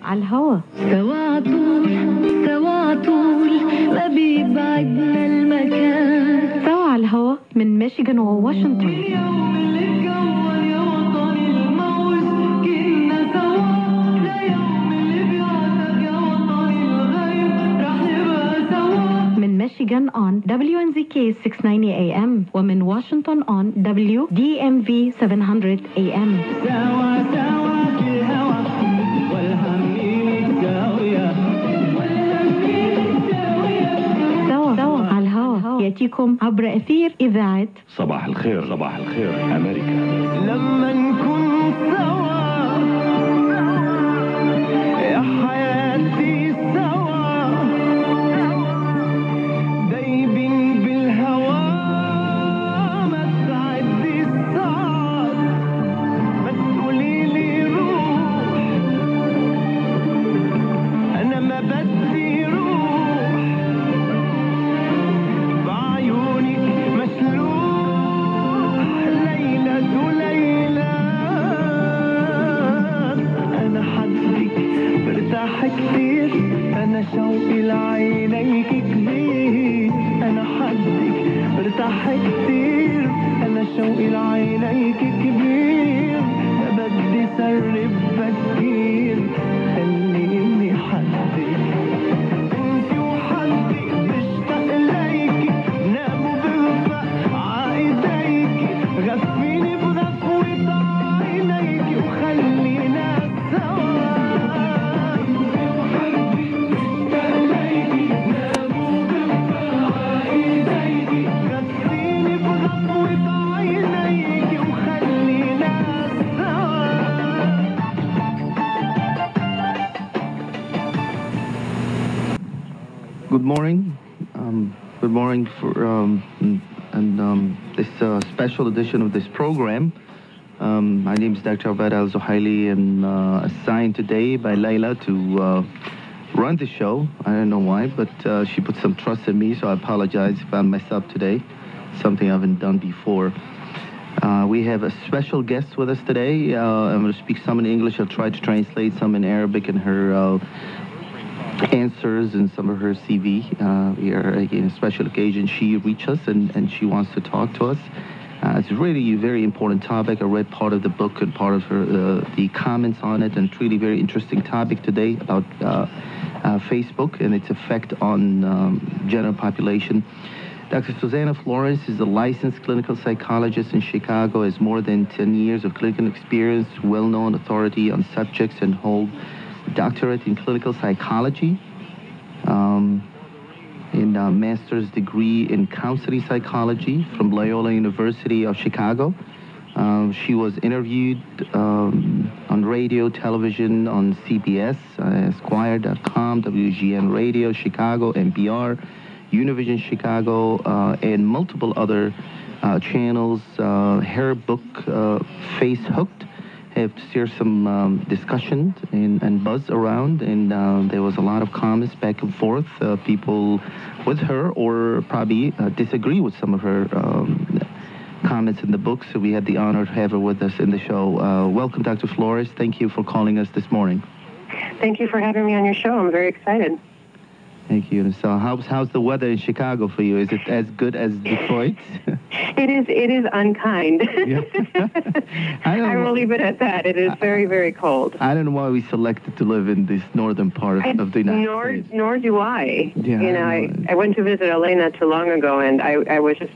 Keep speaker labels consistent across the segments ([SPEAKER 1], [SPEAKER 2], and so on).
[SPEAKER 1] على الهوا.
[SPEAKER 2] سوا طول ما بيبعدنا المكان.
[SPEAKER 1] سوا على الهوا من ميشيغان وواشنطن.
[SPEAKER 2] اليوم اللي اتكون يا وطني الموج كنا سوا. لا يوم اللي بيعتب يا وطني الغيب رح نبقى سوا.
[SPEAKER 1] من ميشيغان on WNZK 690 AM ومن واشنطن on WDMV 700 AM.
[SPEAKER 2] سوا في الهوا والهمين ساوية.
[SPEAKER 1] سوا على الهوا يأتيكم عبر أثير إذاعة
[SPEAKER 3] صباح الخير أمريكا.
[SPEAKER 2] لما نكون سوا يا حياتي سوا دايبين بالهوا ما تعدي الساعات ما تقوليلي روح أنا ما بدي روح بعيونك مسلوح ليلة ليلة أنا حدك برتاح كتير أنا شوقي لعينيك كبير أنا حدك برتاح كتير أنا شوقي لعينيك كبير ما بدي سرب بكير خليني حدك انتي وحدك بشتاق ليكي ناموا برفق عايديكي غفيني بغفوة عينيكي وخلينا سوا انتي وحدك بشتاق ليكي ناموا برفق عايديكي غفيني بغفوة عينيكي وخلينا سوا.
[SPEAKER 4] Good morning. Good morning for this special edition of this program. My name is Dr. Abed Al-Zuhaili and assigned today by Layla to run the show. I don't know why, but she put some trust in me, so I apologize if I mess up today. Something I haven't done before. We have a special guest with us today. I'm going to speak some in English. I'll try to translate some in Arabic and her answers and some of her CV. We are again a special occasion. She reached us and she wants to talk to us. It's really a very important topic. I read part of the book and part of her the comments on it, and it's really very interesting topic today about Facebook and its effect on general population. Dr. Susanna Flores is a licensed clinical psychologist in Chicago, has more than 10 years of clinical experience, well-known authority on subjects, and hold doctorate in clinical psychology, in a master's degree in counseling psychology from Loyola University of Chicago. She was interviewed on radio, television, on CBS, Esquire.com, WGN Radio, Chicago, NPR, Univision Chicago, and multiple other channels. Her book, Facehooked, have stirred some discussion and buzz around, and there was a lot of comments back and forth. People with her or probably disagree with some of her comments in the book, so we had the honor to have her with us in the show. Welcome, Dr. Flores. Thank you for calling us this morning.
[SPEAKER 5] Thank you for having me on your show. I'm very excited.
[SPEAKER 4] Thank you. So how's the weather in Chicago for you? Is it as good as Detroit?
[SPEAKER 5] It is unkind.
[SPEAKER 4] Yeah.
[SPEAKER 5] I will leave it at that. It is very, very cold.
[SPEAKER 4] I don't know why we selected to live in this northern part of the United States.
[SPEAKER 5] Nor do I.
[SPEAKER 4] Yeah,
[SPEAKER 5] you know, I went to visit LA not too long ago, and I was just,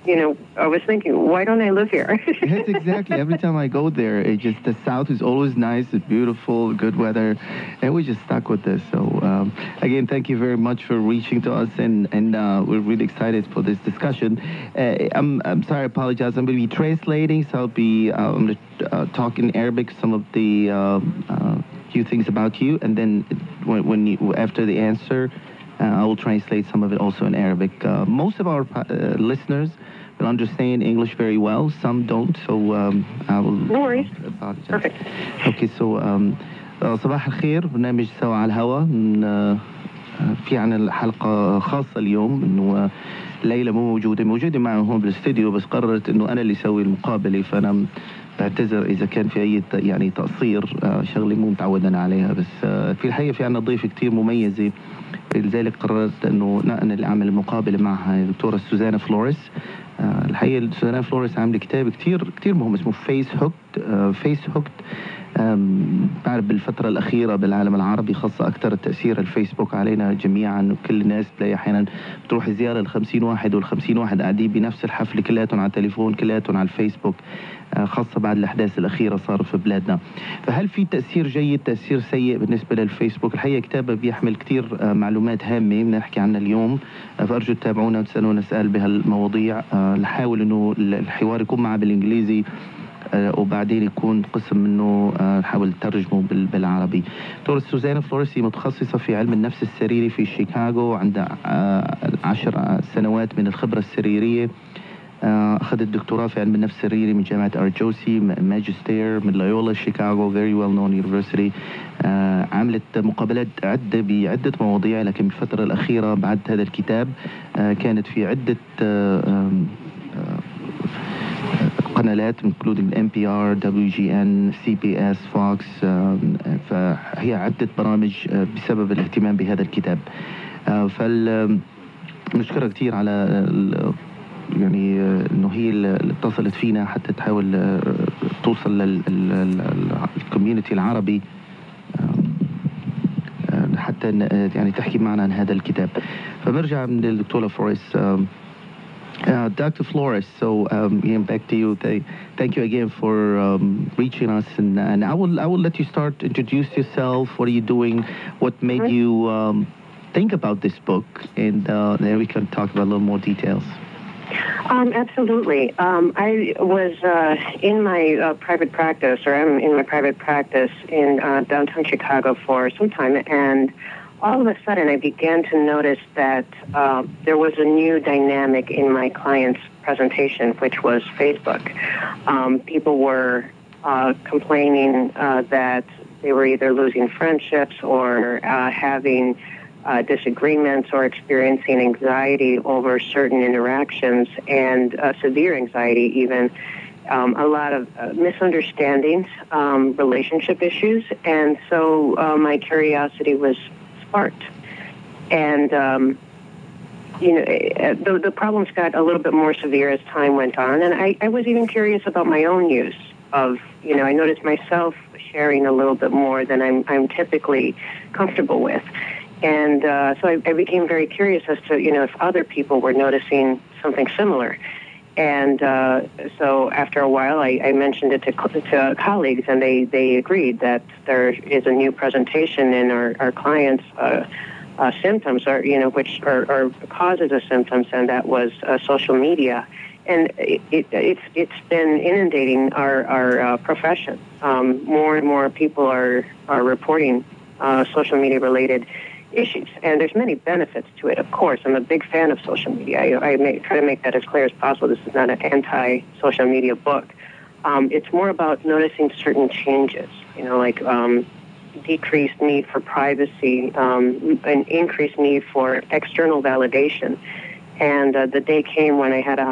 [SPEAKER 5] I was thinking, why don't I live here?
[SPEAKER 4] Yes, exactly. Every time I go there, it just, the South is always nice, it's beautiful, good weather, and we just stuck with this. So, again, thank you very much for reaching to us, and we're really excited for this discussion. I'm sorry, I apologize. I'm going to be translating, so I'll be I'm going to talk in Arabic some of the few things about you, and then when you, after the answer, I will translate some of it also in Arabic. Most of our listeners will understand English very well. Some don't, so I will.
[SPEAKER 5] No worries.
[SPEAKER 4] Apologize.
[SPEAKER 5] Perfect.
[SPEAKER 4] Okay, so صباح الخير. برنامج سوا على الهواء. في عنا حلقة خاصة اليوم، إنه ليلى مو موجودة معه هون بالاستديو، بس قررت إنه أنا اللي أسوي المقابلة، فأنا بعتذر اذا كان في اي يعني تقصير، شغله مو متعودين عليها، بس في الحقيقه في عندنا ضيفه كثير مميزه، لذلك قررت انه انا اعمل المقابله معها، الدكتوره سوزانا فلوريس. الحقيقه سوزانا فلوريس عامله كتاب كثير مهم اسمه فيس هوكد. بعرف بالفترة الأخيرة بالعالم العربي خاصة أكثر تأثير الفيسبوك علينا جميعا، وكل الناس بتلاقي أحيانا بتروح زيارة ل50 واحد وال50 واحد قاعدين بنفس الحفلة كلياتهم على التليفون كلياتهم على الفيسبوك، خاصة بعد الأحداث الأخيرة صار في بلادنا. فهل في تأثير جيد تأثير سيء بالنسبة للفيسبوك؟ الحقيقة كتابه بيحمل كثير معلومات هامة بدنا نحكي عنها اليوم، فأرجو تتابعونا وتسألونا سؤال بهالمواضيع. نحاول إنه الحوار يكون معه بالإنجليزي وبعدين يكون قسم منه نحاول نترجمه بالعربي. دكتورة سوزانا فلوريس متخصصة في علم النفس السريري في شيكاغو، عندها 10 سنوات من الخبرة السريرية. أخذت دكتوراه في علم النفس السريري من جامعة أرجوسي، ماجستير من لايولا شيكاغو very well known university. عملت مقابلات بعدة مواضيع، لكن بالفترة الأخيرة بعد هذا الكتاب كانت في عدة قنوات including NPR, WGN, CBS, Fox. فهي عدة برامج بسبب الاهتمام بهذا الكتاب. فنشكرها كثير على يعني انه هي اللي اتصلت فينا حتى تحاول توصل للكوميونتي العربي حتى يعني تحكي معنا عن هذا الكتاب. فبرجع من الدكتورة فلوريس. Dr. Flores, so back to you. Thank you again for reaching us, and I will let you start. Introduce yourself. What are you doing? What made you think about this book? And then we can talk about a little more details.
[SPEAKER 5] Absolutely. I was in my private practice, or I'm in my private practice in downtown Chicago for some time, and all of a sudden I began to notice that there was a new dynamic in my clients' presentation, which was Facebook. People were complaining that they were either losing friendships or having disagreements or experiencing anxiety over certain interactions, and severe anxiety even, a lot of misunderstandings, relationship issues, and so my curiosity was sparked. And the problems got a little bit more severe as time went on, and I was even curious about my own use of, I noticed myself sharing a little bit more than I'm typically comfortable with. And so I became very curious as to, if other people were noticing something similar. And so after a while, I mentioned it to colleagues, and they agreed that there is a new presentation in our clients' symptoms, or which are causes of symptoms, and that was social media. And it's been inundating our profession. More and more people are reporting social media related issues, and there's many benefits to it. Of course, I'm a big fan of social media. I try to make that as clear as possible. This is not an anti-social media book. It's more about noticing certain changes, like decreased need for privacy, an increased need for external validation. And the day came when I had to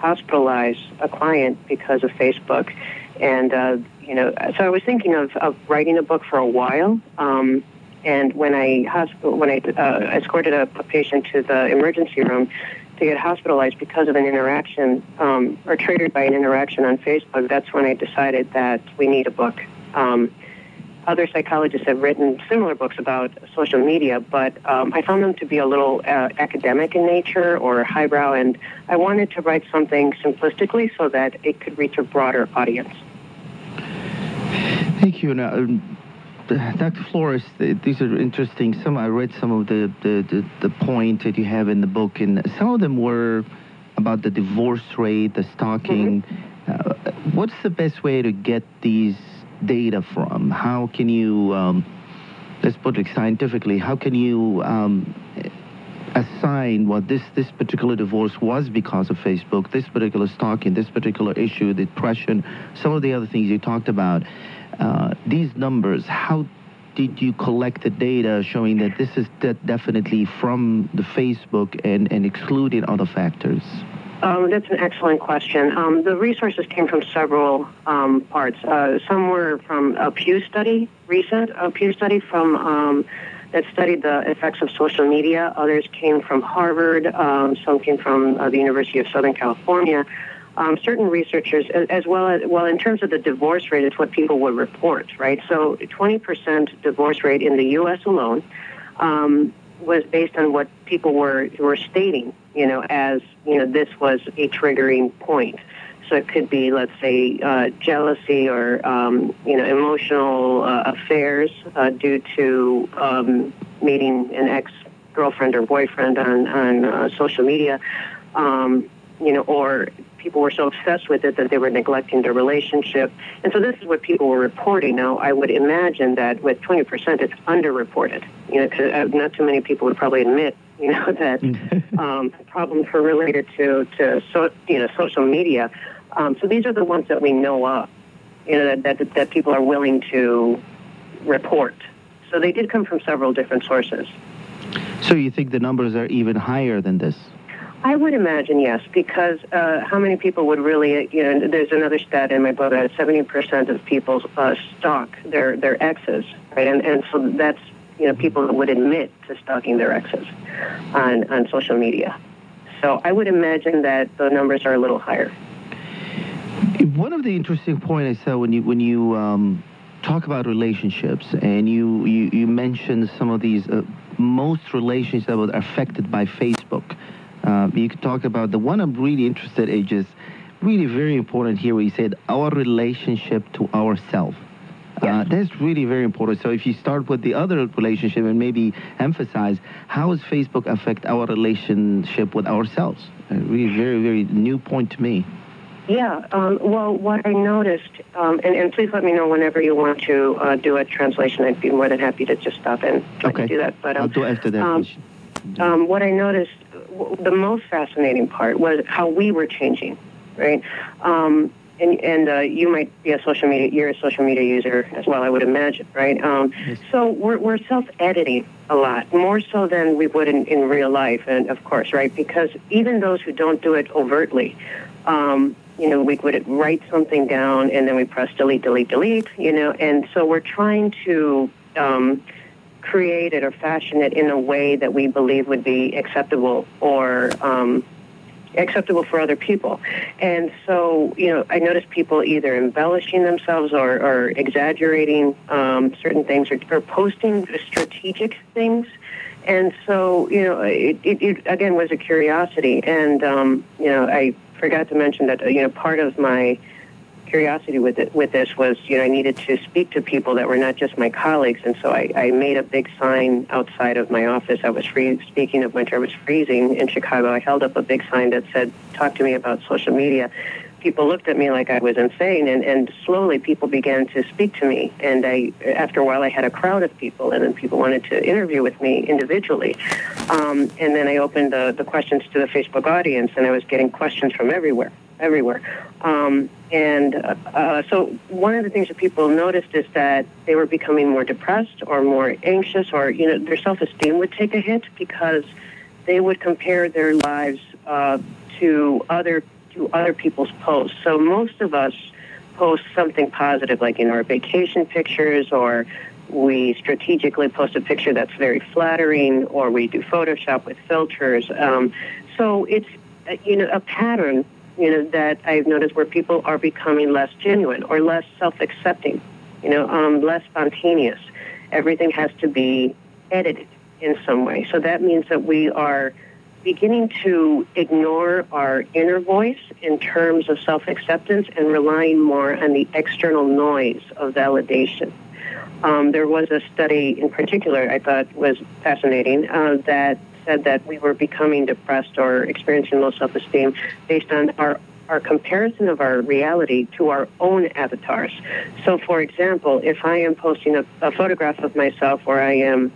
[SPEAKER 5] hospitalize a client because of Facebook. And, so I was thinking of writing a book for a while. And when I escorted a patient to the emergency room to get hospitalized because of an interaction, or triggered by an interaction on Facebook, that's when I decided that we need a book. Other psychologists have written similar books about social media, but I found them to be a little academic in nature or highbrow, and I wanted to write something simplistically so that it could reach a broader audience.
[SPEAKER 4] Thank you. Now, Dr. Flores, these are interesting. I read some of the points that you have in the book, and some of them were about the divorce rate, the stalking. What's the best way to get these data from? How can you, let's put it scientifically, how can you assign what this particular divorce was because of Facebook, this particular stalking, this particular issue, depression, some of the other things you talked about? These numbers, how did you collect the data showing that this is definitely from the Facebook and excluding other factors?
[SPEAKER 5] That's an excellent question. The resources came from several parts. Some were from a Pew study, a Pew study from that studied the effects of social media. Others came from Harvard. Some came from the University of Southern California. Certain researchers, as well as, in terms of the divorce rate, it's what people would report, right? So 20% divorce rate in the U.S. alone was based on what people were stating, as, this was a triggering point. So it could be, let's say, jealousy or, emotional affairs due to meeting an ex-girlfriend or boyfriend on social media, or people were so obsessed with it that they were neglecting their relationship. And so this is what people were reporting. Now, I would imagine that with 20%, it's underreported. Cause not too many people would probably admit, that problems were related to social media. So these are the ones that we know of, that people are willing to report. So they did come from several different sources.
[SPEAKER 4] So you think the numbers are even higher than this?
[SPEAKER 5] I would imagine, yes, because how many people would really, there's another stat in my book that 70% of people stalk their exes, right? And so that's, people that would admit to stalking their exes on social media. So I would imagine that the numbers are a little higher.
[SPEAKER 4] One of the interesting points I saw when you talk about relationships, and you mentioned some of these most relationships that were affected by Facebook. You could talk about the one I'm really interested in, just really very important here, where you said our relationship to ourselves.
[SPEAKER 5] Yes.
[SPEAKER 4] That's really very important. So if you start with the other relationship and maybe emphasize, how does Facebook affect our relationship with ourselves? A really very, very new point to me.
[SPEAKER 5] Yeah, well, what I noticed, and please let me know whenever you want to do a translation. I'd be more than happy to just stop and try to do that. But
[SPEAKER 4] I'll do after that.
[SPEAKER 5] What I noticed, the most fascinating part was how we were changing, right? And you might be you're a social media user as well, I would imagine, right?
[SPEAKER 4] Yes.
[SPEAKER 5] So we're self-editing a lot, more so than we would in real life, and of course, right? Because even those who don't do it overtly, we would write something down and then we press delete, and so we're trying to create it or fashion it in a way that we believe would be acceptable or acceptable for other people. And so, I noticed people either embellishing themselves or exaggerating certain things or posting strategic things. And so, it again was a curiosity. And, I forgot to mention that, part of my curiosity with this was, I needed to speak to people that were not just my colleagues. And so I made a big sign outside of my office. Speaking of winter, I was freezing in Chicago. I held up a big sign that said, "Talk to me about social media." People looked at me like I was insane, and slowly people began to speak to me. And after a while, I had a crowd of people, and then people wanted to interview with me individually. And then I opened the questions to the Facebook audience, and I was getting questions from everywhere. So one of the things that people noticed is that they were becoming more depressed or more anxious, or, their self-esteem would take a hit because they would compare their lives to other people's posts. So most of us post something positive, like, our vacation pictures, or we strategically post a picture that's very flattering, or we do Photoshop with filters. So it's, a pattern, that I've noticed where people are becoming less genuine or less self-accepting, less spontaneous. Everything has to be edited in some way. So that means that we are beginning to ignore our inner voice in terms of self-acceptance and relying more on the external noise of validation. There was a study in particular I thought was fascinating that said that we were becoming depressed or experiencing low self-esteem based on our comparison of our reality to our own avatars. So, for example, if I am posting a photograph of myself where I am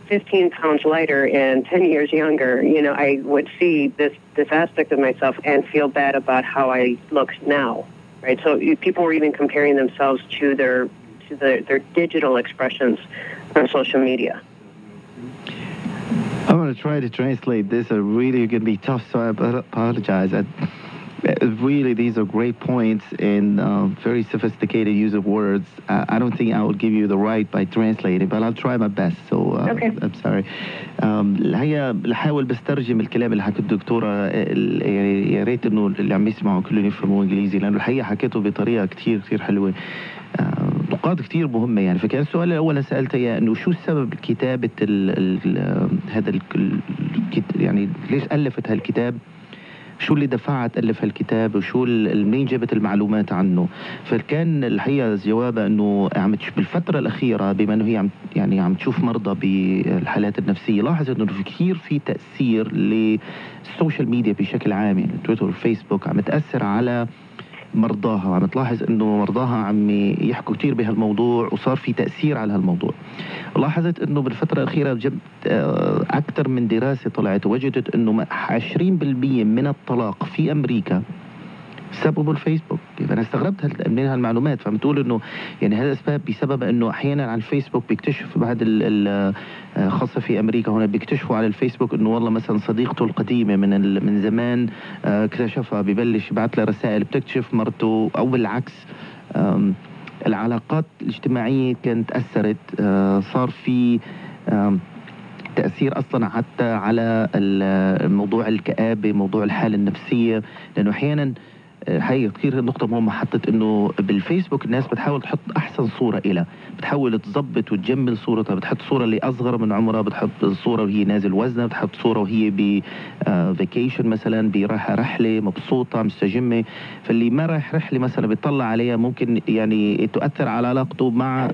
[SPEAKER 5] 15 pounds lighter and 10 years younger, I would see this aspect of myself and feel bad about how I look now, right? So people were even comparing themselves to their digital expressions on social media.
[SPEAKER 4] I'm going to try to translate this. Really going to be tough, so I apologize. Really, these are great points and very sophisticated use of words. I don't think I will give you the right by translating, but I'll try my best. So
[SPEAKER 5] Okay.
[SPEAKER 4] I'm sorry. الحقيقة بحاول بسترجم الكلام اللي حكت الدكتورة. يعني يا ريت إنه اللي عم يسمعوا كلهم يفهموا إنجليزي، لأنه الحقيقة حكيته بطريقة كتير حلوة. نقاط كتير مهمة يعني. فكان السؤال الأول أنا سألته إياه إنه شو السبب كتابة هذا يعني ليش ألفت هالكتاب؟ شو اللي دفعت ألف هالكتاب، وشو منين جابت المعلومات عنه؟ فكان الحقيقة جوابها إنه بالفترة الأخيرة بما إنه هي عم تشوف مرضى بالحالات النفسية، لاحظت إنه كثير في تأثير للسوشيال ميديا بشكل عام، يعني تويتر والفيسبوك عم تأثر على مرضاها، وعم تلاحظ انه مرضاها عم يحكوا كثير بهالموضوع، وصار في تأثير على هالموضوع. لاحظت انه بالفترة الأخيرة جبت اكثر من دراسة طلعت، وجدت انه 20% من الطلاق في امريكا سببه الفيسبوك. فانا استغربت من هالمعلومات. فعم تقول انه يعني هذا الاسباب بسبب انه احيانا على الفيسبوك بيكتشف بعد خاصه في امريكا هنا بيكتشفوا على الفيسبوك انه والله مثلا صديقته القديمه من زمان اكتشفها، ببلش يبعث لها رسائل، بتكتشف مرته او بالعكس. العلاقات الاجتماعيه كانت اثرت، صار في تأثير أصلا حتى على موضوع الكآبة، موضوع الحالة النفسية، لأنه أحيانا حقيقة كثير نقطة مهمة حطت إنه بالفيسبوك الناس بتحاول تحط أحسن صورة إلها، بتحاول تظبط وتجمل صورتها، بتحط صورة اللي أصغر من عمرها، بتحط صورة وهي نازل وزنها، بتحط صورة وهي بفيكيشن مثلا، براحة رحلة مبسوطة مستجمة. فاللي ما رايح رحلة مثلا بيطلع عليها ممكن يعني تؤثر على علاقته مع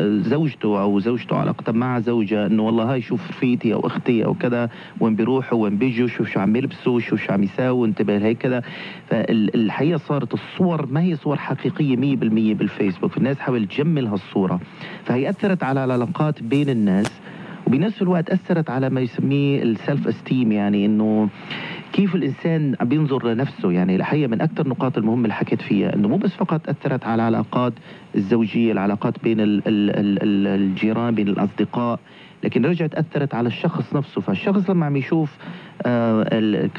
[SPEAKER 4] زوجته، أو زوجته علاقته مع زوجها، إنه والله هاي شوف رفيقتي أو أختي أو كذا، وين بيروحوا وين بيجوا، شو عم يلبسوا، شو عم يساووا، انتبه هيك كذا. الحقيقة صارت الصور ما هي صور حقيقية 100% بالفيسبوك، الناس حاولت تجمل هالصورة، فهي أثرت على العلاقات بين الناس، وبنفس الوقت أثرت على ما يسميه السلف استيم، يعني إنه كيف الإنسان عم بينظر لنفسه. يعني الحقيقة من أكثر النقاط المهمة اللي حكيت فيها إنه مو بس فقط أثرت على العلاقات الزوجية، العلاقات بين الجيران، بين الأصدقاء، لكن رجعت أثرت على الشخص نفسه. فالشخص لما عم يشوف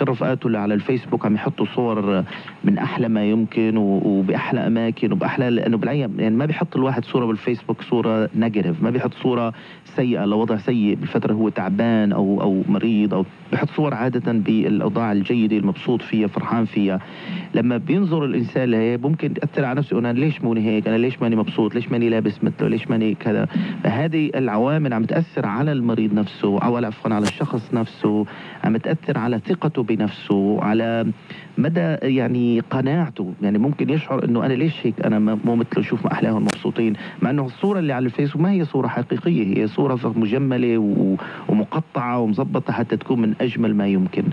[SPEAKER 4] رفقاته اللي على الفيسبوك عم يحطوا صور من أحلى ما يمكن وبأحلى أماكن وبأحلى، لأنه بالعيا يعني ما بيحط الواحد صورة بالفيسبوك صورة نيجاتيف، ما بيحط صورة سيئة لوضع سيء بالفترة هو تعبان أو مريض، أو بيحط صور عادة بالأوضاع الجيدة المبسوط فيها فرحان فيها. لما بينظر الإنسان لهي ممكن تأثر على نفسه، أنا ليش موني هيك، أنا ليش ماني مبسوط، ليش ماني لابس مثله، ليش ماني كذا. فهذه العوامل عم تأثر على المريض نفسه، أو عفوا على الشخص نفسه، عم تأثر على ثقته بنفسه، على مدى يعني قناعته. يعني ممكن يشعر انه انا ليش هيك، انا مو مثله، شوف ما احلاهم مبسوطين، مع انه الصورة اللي على الفيسبوك ما هي صورة حقيقية، هي صورة مجملة ومقطعة ومظبطة حتى تكون من اجمل ما يمكن.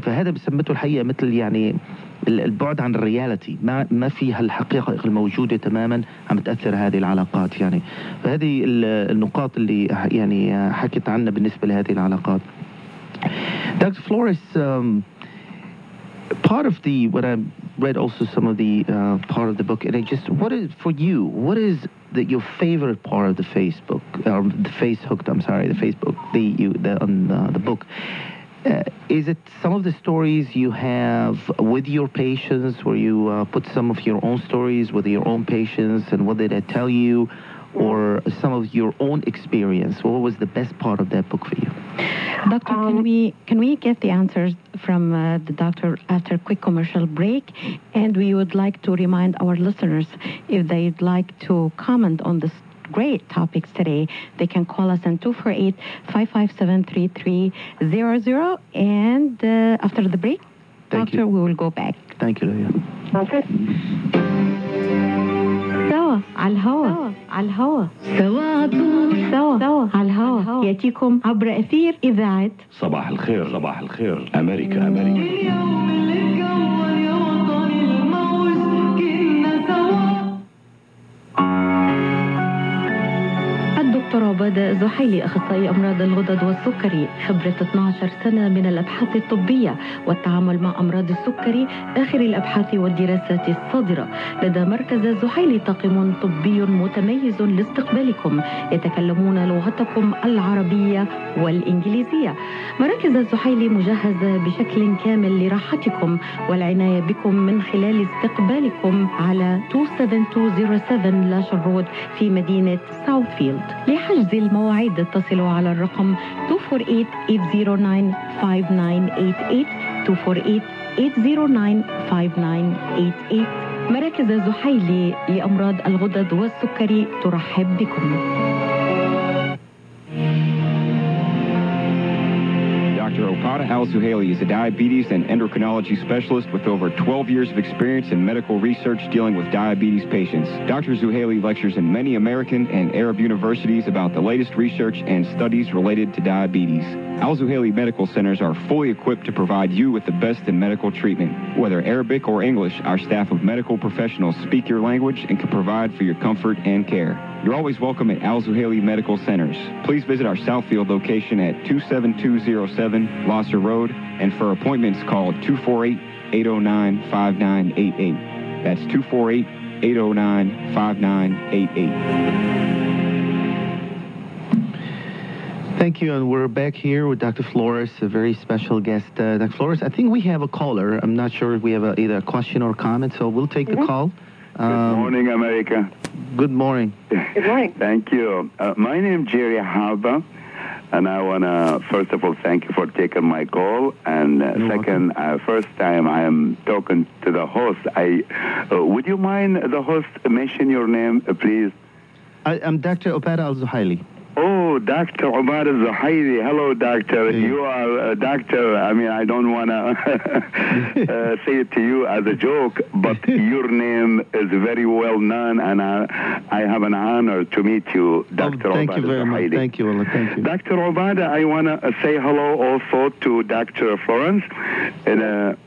[SPEAKER 4] فهذا بسمته الحقيقة مثل يعني البعد عن الرياليتي، ما فيها الحقيقة الموجودة تماما، عم تأثر هذه العلاقات يعني. فهذه النقاط اللي يعني حكيت عنها بالنسبة لهذه العلاقات. Dr. Flores, part of when I read also some of the part of the book, and what is for you? What is your favorite part of the Facebook, or the Facehooked? I'm sorry, the Facebook, the book. Is it some of the stories you have with your patients, where you put some of your own stories with your own patients, and what did they tell you, or some of your own experience? What was the best part of that book for you?
[SPEAKER 1] Doctor, can we get the answers from the doctor after a quick commercial break? And we would like to remind our listeners, if they'd like to comment on this great topics today, they can call us on 248-557-3300. And after the break, Doctor, we will go back.
[SPEAKER 4] Thank you, Leah.
[SPEAKER 5] Okay.
[SPEAKER 1] سوا على الهوا، على الهوا، سوا سوا على الهوا، يأتيكم عبر أثير إذاعة
[SPEAKER 3] صباح الخير، صباح الخير، أمريكا، أمريكا.
[SPEAKER 2] اليوم اللي اتكون يا وطني الموج كنا سوا.
[SPEAKER 1] دكتور عبادة زحيلي أخصائي أمراض الغدد والسكري، خبرة 12 سنة من الأبحاث الطبية والتعامل مع أمراض السكري، آخر الأبحاث والدراسات الصادرة. لدى مركز زحيلي طاقم طبي متميز لاستقبالكم، يتكلمون لغتكم العربية والإنجليزية. مراكز زحيلي مجهزة بشكل كامل لراحتكم والعناية بكم من خلال استقبالكم على 27207 لاشر رود في مدينة ساوثفيلد. لحجز المواعيد اتصلوا على الرقم 248-809-5988 248-809-5988. مراكز زحيلي لأمراض الغدد والسكري ترحب بكم.
[SPEAKER 6] Dr. Okada Al-Zuhaili is a diabetes and endocrinology specialist with over 12 years of experience in medical research dealing with diabetes patients. Dr. Zuhaili lectures in many American and Arab universities about the latest research and studies related to diabetes. Al-Zuhaili medical centers are fully equipped to provide you with the best in medical treatment. Whether Arabic or English, our staff of medical professionals speak your language and can provide for your comfort and care. You're always welcome at Al-Zuhaili Medical Centers. Please visit our Southfield location at 27207 Losser Road, and for appointments call 248-809-5988. That's 248-809-5988.
[SPEAKER 4] Thank you, and we're back here with Dr. Flores, a very special guest. Dr. Flores, I think we have a caller. I'm not sure if we have either a question or comment, so we'll take the call.
[SPEAKER 7] Good morning, America.
[SPEAKER 4] Good morning.
[SPEAKER 5] Good morning.
[SPEAKER 7] Thank you. My name is Jerry Haba, and I want to, first of all, thank you for taking my call. And second, first time I am talking to the host. Would you mind the host mention your name, please?
[SPEAKER 4] I'm Dr. Okada Al-Zuhaili.
[SPEAKER 7] Oh, Dr. Omar Zuhaili. Hello, doctor. You are a doctor. I mean, I don't want to say it to you as a joke, but your name is very well known, and I have an honor to meet you, Dr.
[SPEAKER 4] Thank
[SPEAKER 7] Obada
[SPEAKER 4] you very much.
[SPEAKER 7] Zuhaili.
[SPEAKER 4] Thank you, Allah. Thank you.
[SPEAKER 7] Dr. Obada, I want to say hello also to Dr. Florence. And,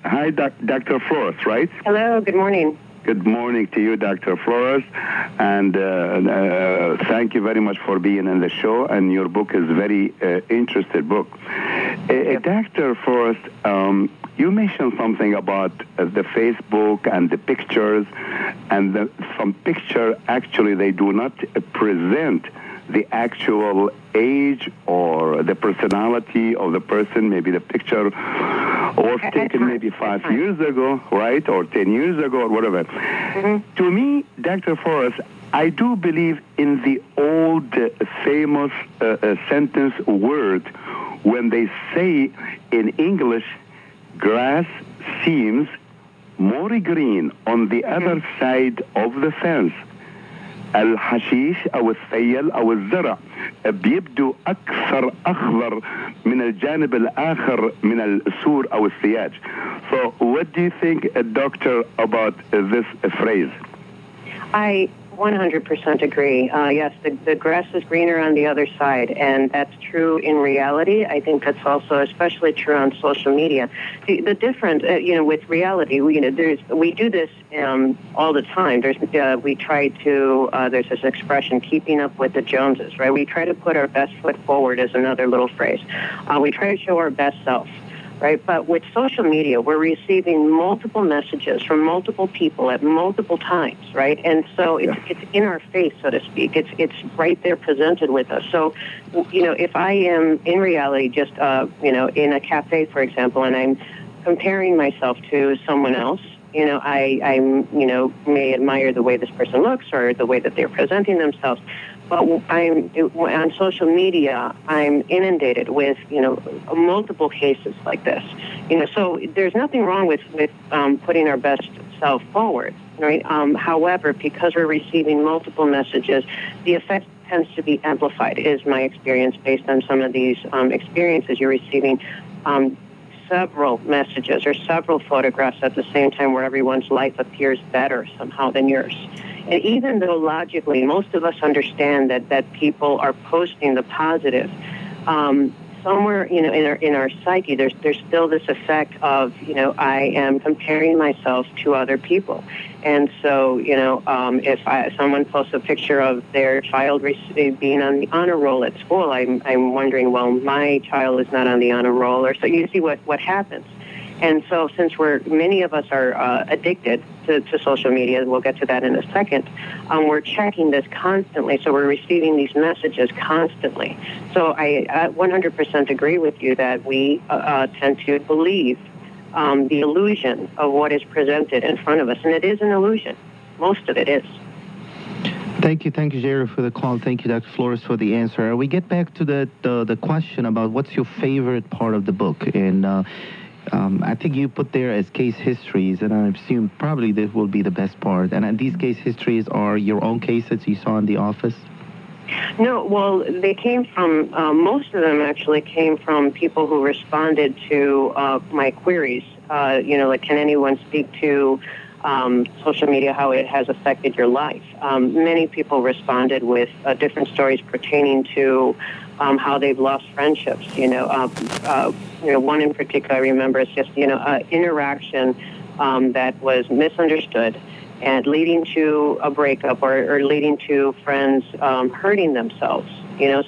[SPEAKER 7] hi, Dr. Florence, right?
[SPEAKER 5] Hello, good morning.
[SPEAKER 7] Good morning to you, Dr. Flores, and thank you very much for being in the show, and your book is a very interesting book. Dr. Flores, you mentioned something about the Facebook and the pictures, and some picture, actually, they do not present the actual age or the personality of the person. Maybe the picture was taken maybe 5 years ago, right, or 10 years ago, or whatever. Mm-hmm. To me, Dr. Forrest, I do believe in the old famous sentence word when they say in English, grass seems more green on the other side of the fence. الحشيش أو الثيل أو الزرع بيبدو أكثر أخضر من الجانب الآخر من السور أو السياج. So what do you think, doctor, about this phrase?
[SPEAKER 5] I 100% agree. Yes, the grass is greener on the other side, and that's true in reality. I think that's also especially true on social media. The difference, with reality, we do this all the time. We try to. There's this expression, keeping up with the Joneses, right? We try to put our best foot forward, is another little phrase. We try to show our best self. Right, but with social media, we're receiving multiple messages from multiple people at multiple times, right? And so it's in our face, so to speak. It's right there presented with us. So, if I am in reality just, in a cafe, for example, and I'm comparing myself to someone else, I may admire the way this person looks or the way that they're presenting themselves. But on social media, I'm inundated with, multiple cases like this. So there's nothing wrong with putting our best self forward, right? However, because we're receiving multiple messages, the effect tends to be amplified, is my experience based on some of these experiences. You're receiving several messages or several photographs at the same time where everyone's life appears better somehow than yours. And even though logically most of us understand that people are posting the positive, somewhere, in our psyche, there's still this effect of, I am comparing myself to other people. And so, if someone posts a picture of their child being on the honor roll at school, I'm wondering, well, my child is not on the honor roll, or so you see what happens. And so, since many of us are addicted to social media, we'll get to that in a second. We're checking this constantly, so we're receiving these messages constantly. So I 100% agree with you that we tend to believe the illusion of what is presented in front of us, and it is an illusion. Most of it is.
[SPEAKER 4] Thank you, Jerry, for the call. Thank you, Dr. Flores, for the answer. We get back to the question about what's your favorite part of the book, and I think you put there as case histories, and I assume probably this will be the best part. And these case histories are your own cases you saw in the office?
[SPEAKER 5] No, well, they came from, most of them actually came from people who responded to my queries. Like, can anyone speak to social media, how it has affected your life? Many people responded with different stories pertaining to how they've lost friendships. One in particular I remember is just, interaction that was misunderstood and leading to a breakup or leading to friends hurting themselves.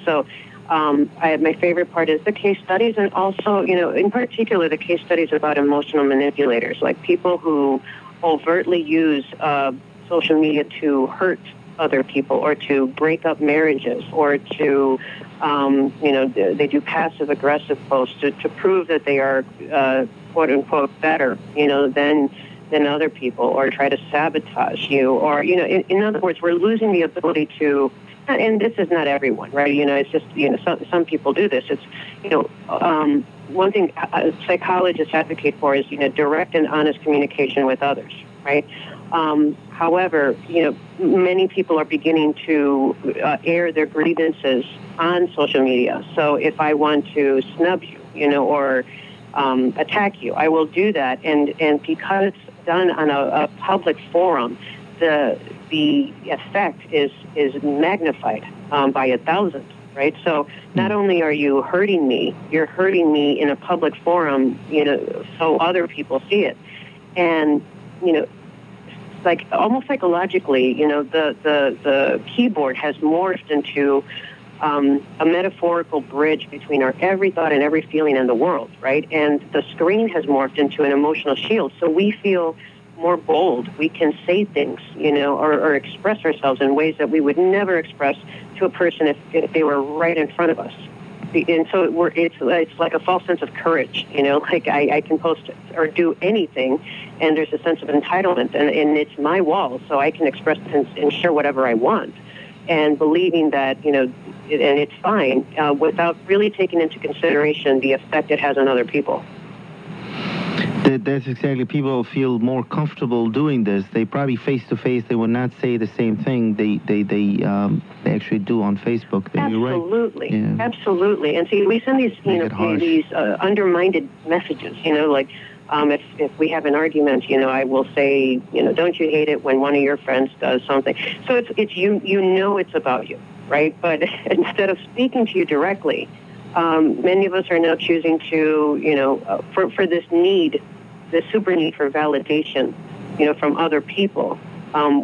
[SPEAKER 5] So my favorite part is the case studies, and also, in particular, the case studies about emotional manipulators, like people who overtly use social media to hurt other people or to break up marriages or to, they do passive-aggressive posts to prove that they are, quote-unquote, better, than other people, or try to sabotage you, or, in other words, we're losing the ability to, and this is not everyone, right? It's just, some people do this. It's, one thing psychologists advocate for is, direct and honest communication with others, right? However, many people are beginning to air their grievances on social media. So if I want to snub you, or attack you, I will do that. And because it's done on a public forum, the effect is magnified by 1,000. Right? So not only are you hurting me, you're hurting me in a public forum, so other people see it. And, like almost psychologically, the keyboard has morphed into a metaphorical bridge between our every thought and every feeling in the world, right? And the screen has morphed into an emotional shield. So we feel more bold. We can say things, or express ourselves in ways that we would never express to a person if they were right in front of us. And so it's like a false sense of courage, like I can post or do anything, and there's a sense of entitlement, and it's my wall, so I can express and share whatever I want, and believing that, and it's fine, without really taking into consideration the effect it has on other people.
[SPEAKER 4] That's exactly. People feel more comfortable doing this. They probably face to face. They will not say the same thing they actually do on Facebook.
[SPEAKER 5] Absolutely,
[SPEAKER 4] right? Yeah.
[SPEAKER 5] Absolutely. And see, we send these these undermined messages. Like if we have an argument, I will say, don't you hate it when one of your friends does something? So it's it's about you, right? But instead of speaking to you directly, many of us are now choosing to, for this need, this super need for validation, from other people,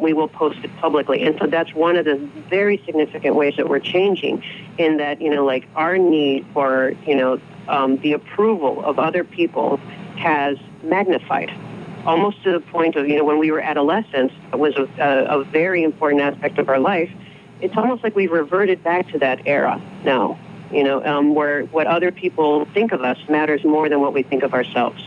[SPEAKER 5] we will post it publicly. And so that's one of the very significant ways that we're changing, in that, like our need for, the approval of other people has magnified, almost to the point of, when we were adolescents, it was a very important aspect of our life. It's almost like we've reverted back to that era now. Where what other people think of us matters more than what we think of ourselves.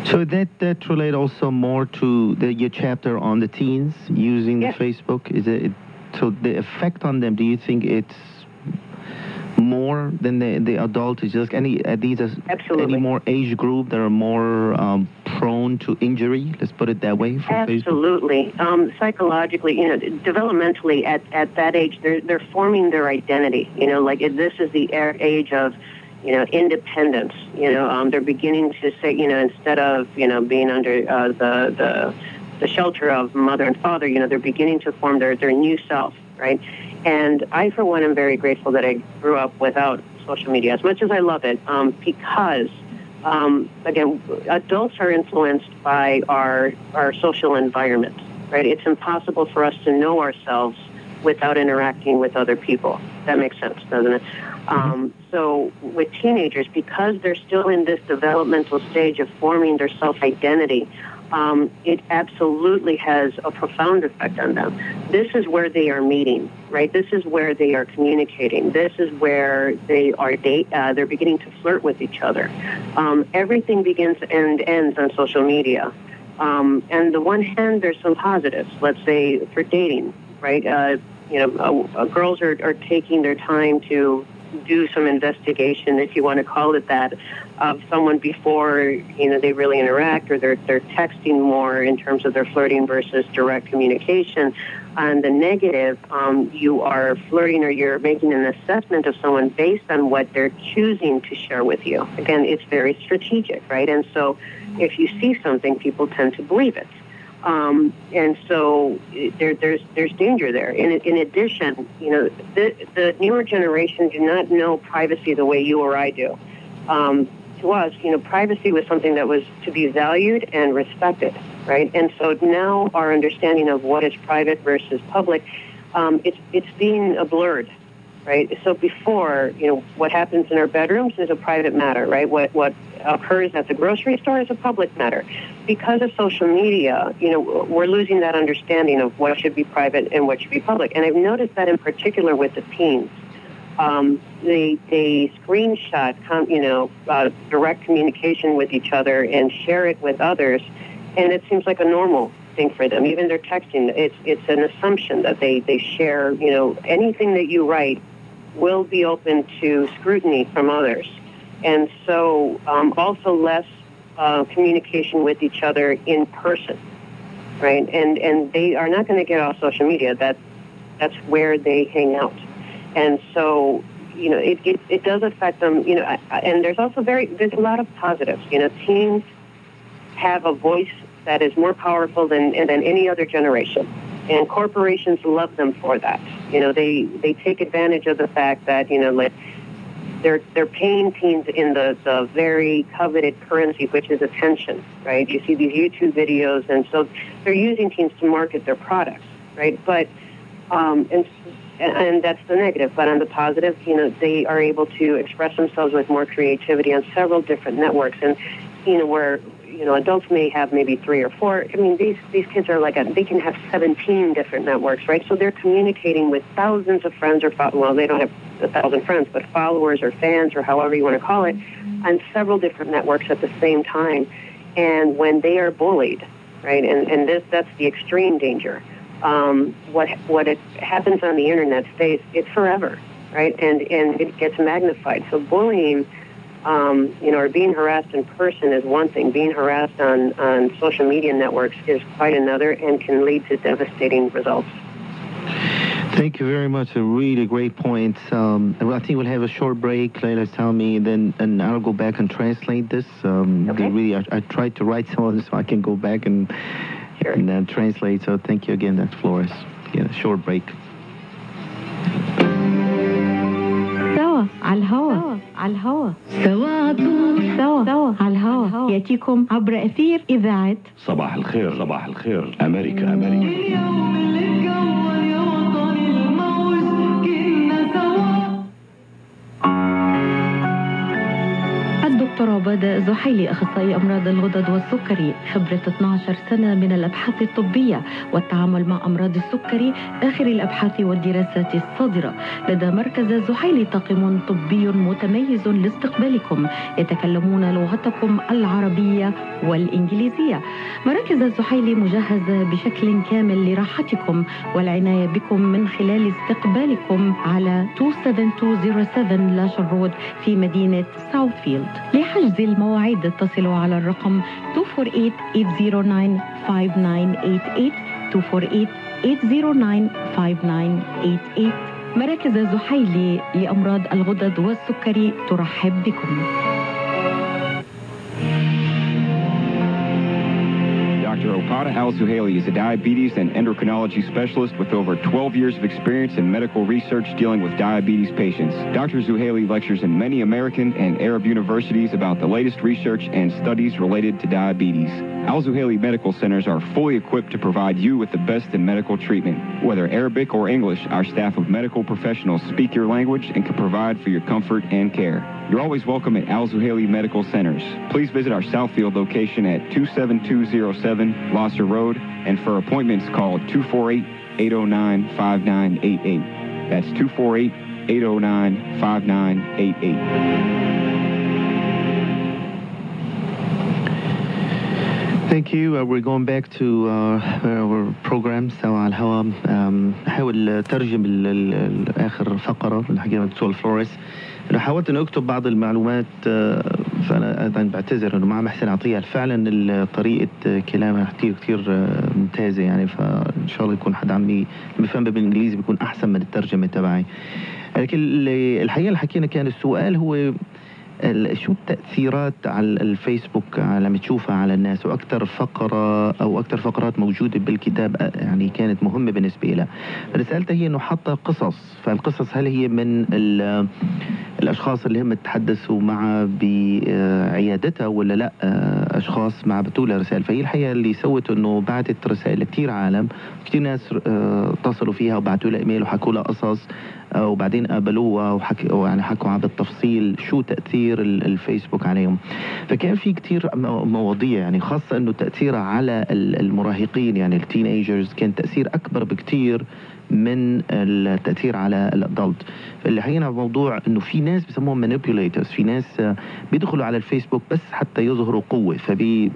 [SPEAKER 4] So that relate also more to your chapter on the teens using the Facebook. Is it so? The effect on them? Do you think it's more than the adult? Is just any more age group that are more prone to injury? Let's put it that way.
[SPEAKER 5] Absolutely. Psychologically, developmentally, at that age, they're forming their identity. Like this is the age of, independence. They're beginning to say, instead of being under the shelter of mother and father, they're beginning to form their new self, right? And I, for one, am very grateful that I grew up without social media, as much as I love it, because, again, adults are influenced by our social environment, right? It's impossible for us to know ourselves without interacting with other people. That makes sense, doesn't it? So with teenagers, because they're still in this developmental stage of forming their self-identity, it absolutely has a profound effect on them. This is where they are meeting, right? This is where they are communicating. This is where they are they're beginning to flirt with each other. Everything begins and ends on social media. And the one hand, there's some positives. Let's say for dating, right? Girls are taking their time to do some investigation, if you want to call it that, of someone before they really interact, or they're texting more in terms of their flirting versus direct communication. On the negative, you are flirting, or you're making an assessment of someone based on what they're choosing to share with you. Again, it's very strategic, right? And so if you see something, people tend to believe it. And so there's danger there. In addition, the newer generation do not know privacy the way you or I do. To us, privacy was something that was to be valued and respected, right? And so now our understanding of what is private versus public, it's being blurred, right? So before, what happens in our bedrooms is a private matter, right? What occurs at the grocery store is a public matter. Because of social media, we're losing that understanding of what should be private and what should be public. And I've noticed that in particular with the teens. They screenshot, direct communication with each other and share it with others, and it seems like a normal thing for them. Even their texting, it's an assumption that they share, anything that you write will be open to scrutiny from others. And so also less communication with each other in person, right? And they are not going to get off social media. That's where they hang out. And so, it does affect them, and there's also there's a lot of positives. Teens have a voice that is more powerful than any other generation. And corporations love them for that. They take advantage of the fact that, they're paying teens in the very coveted currency, which is attention, right? You see these YouTube videos, and so they're using teens to market their products, right? But, and that's the negative. But on the positive, they are able to express themselves with more creativity on several different networks. And, where, adults may have maybe 3 or 4. I mean, these kids are they can have 17 different networks, right? So they're communicating with thousands of friends they don't have 1,000 friends, but followers or fans or however you want to call it, on several different networks at the same time. And when they are bullied, right, and that's the extreme danger. What it happens on the internet stays, it's forever, right? And it gets magnified. So bullying, or being harassed in person is one thing. Being harassed on social media networks is quite another, and can lead to devastating results.
[SPEAKER 4] Thank you very much. A really great point. I think we'll have a short break. Layla's telling me, and I'll go back and translate this. Okay. I tried to write some of this so I can go back and translate. So thank you again, Dr. Flores. Short break.
[SPEAKER 1] سوا على الهوا سوا على الهوا يأتيكم عبر أثير إذاعة
[SPEAKER 3] صباح الخير أمريكا
[SPEAKER 2] اليوم اللي اتكون يا وطني الموج كنا سوا.
[SPEAKER 1] الدكتور عبادة زحيلي أخصائي أمراض الغدد والسكري، خبرة 12 سنة من الأبحاث الطبية والتعامل مع أمراض السكري، آخر الأبحاث والدراسات الصادرة. لدى مركز زحيلي طاقم طبي متميز لاستقبالكم، يتكلمون لغتكم العربية والإنجليزية. مراكز زحيلي مجهزة بشكل كامل لراحتكم والعناية بكم من خلال استقبالكم على 27207 لاشر رود في مدينة ساوثفيلد. لحجز المواعيد اتصلوا على الرقم 248-809-5988 248-809-5988. مراكز زحيلي لأمراض الغدد والسكري ترحب بكم.
[SPEAKER 6] Dr. Pada Al-Zuhaili is a diabetes and endocrinology specialist with over 12 years of experience in medical research dealing with diabetes patients. Dr. Zuhaili lectures in many American and Arab universities about the latest research and studies related to diabetes. Al-Zuhaili Medical Centers are fully equipped to provide you with the best in medical treatment. Whether Arabic or English, our staff of medical professionals speak your language and can provide for your comfort and care. You're always welcome at Al-Zuhaili Medical Centers. Please visit our Southfield location at 27207 Losser Road, and for appointments call 248-809-5988. That's 248-809-5988.
[SPEAKER 4] Thank you. We're going back to our program سوا على الهواء. أحاول ترجم آخر فقرة من حكينا دكتور فلوريس. أنا حاولت أن أكتب بعض المعلومات، فأنا أيضا بعتذر أنه ما محسن أعطيها. فعلا طريقة كلامها كتير ممتازة يعني، فإن شاء الله يكون حد عم بيفهم بالإنجليزي بيكون أحسن من الترجمة تبعي. لكن الحقيقة اللي حكينا كان السؤال هو شو التأثيرات على الفيسبوك لما تشوفها على الناس، وأكثر فقرة أو أكثر فقرات موجودة بالكتاب يعني كانت مهمة بالنسبة لها. رسالتها هي إنه حاطة قصص، فالقصص هل هي من الأشخاص اللي هم تحدثوا معها بعيادتها ولا لا أشخاص مع بتولها رسائل. فهي الحقيقة اللي سوت إنه بعتت رسائل لكتير عالم، كتير ناس اتصلوا فيها وبعتوا لها إيميل وحكوا لها قصص، وبعدين قابلوها يعني حكوا عن بالتفصيل شو تأثير الفيسبوك عليهم. فكان في كتير مواضيع يعني، خاصة انه تأثيرها على المراهقين يعني التين ايجرز كان تأثير اكبر بكتير من التأثير على الادلت. فاللي حقيقة موضوع انه في ناس بيسموهم مانيبيوليترز، في ناس بيدخلوا على الفيسبوك بس حتى يظهروا قوة،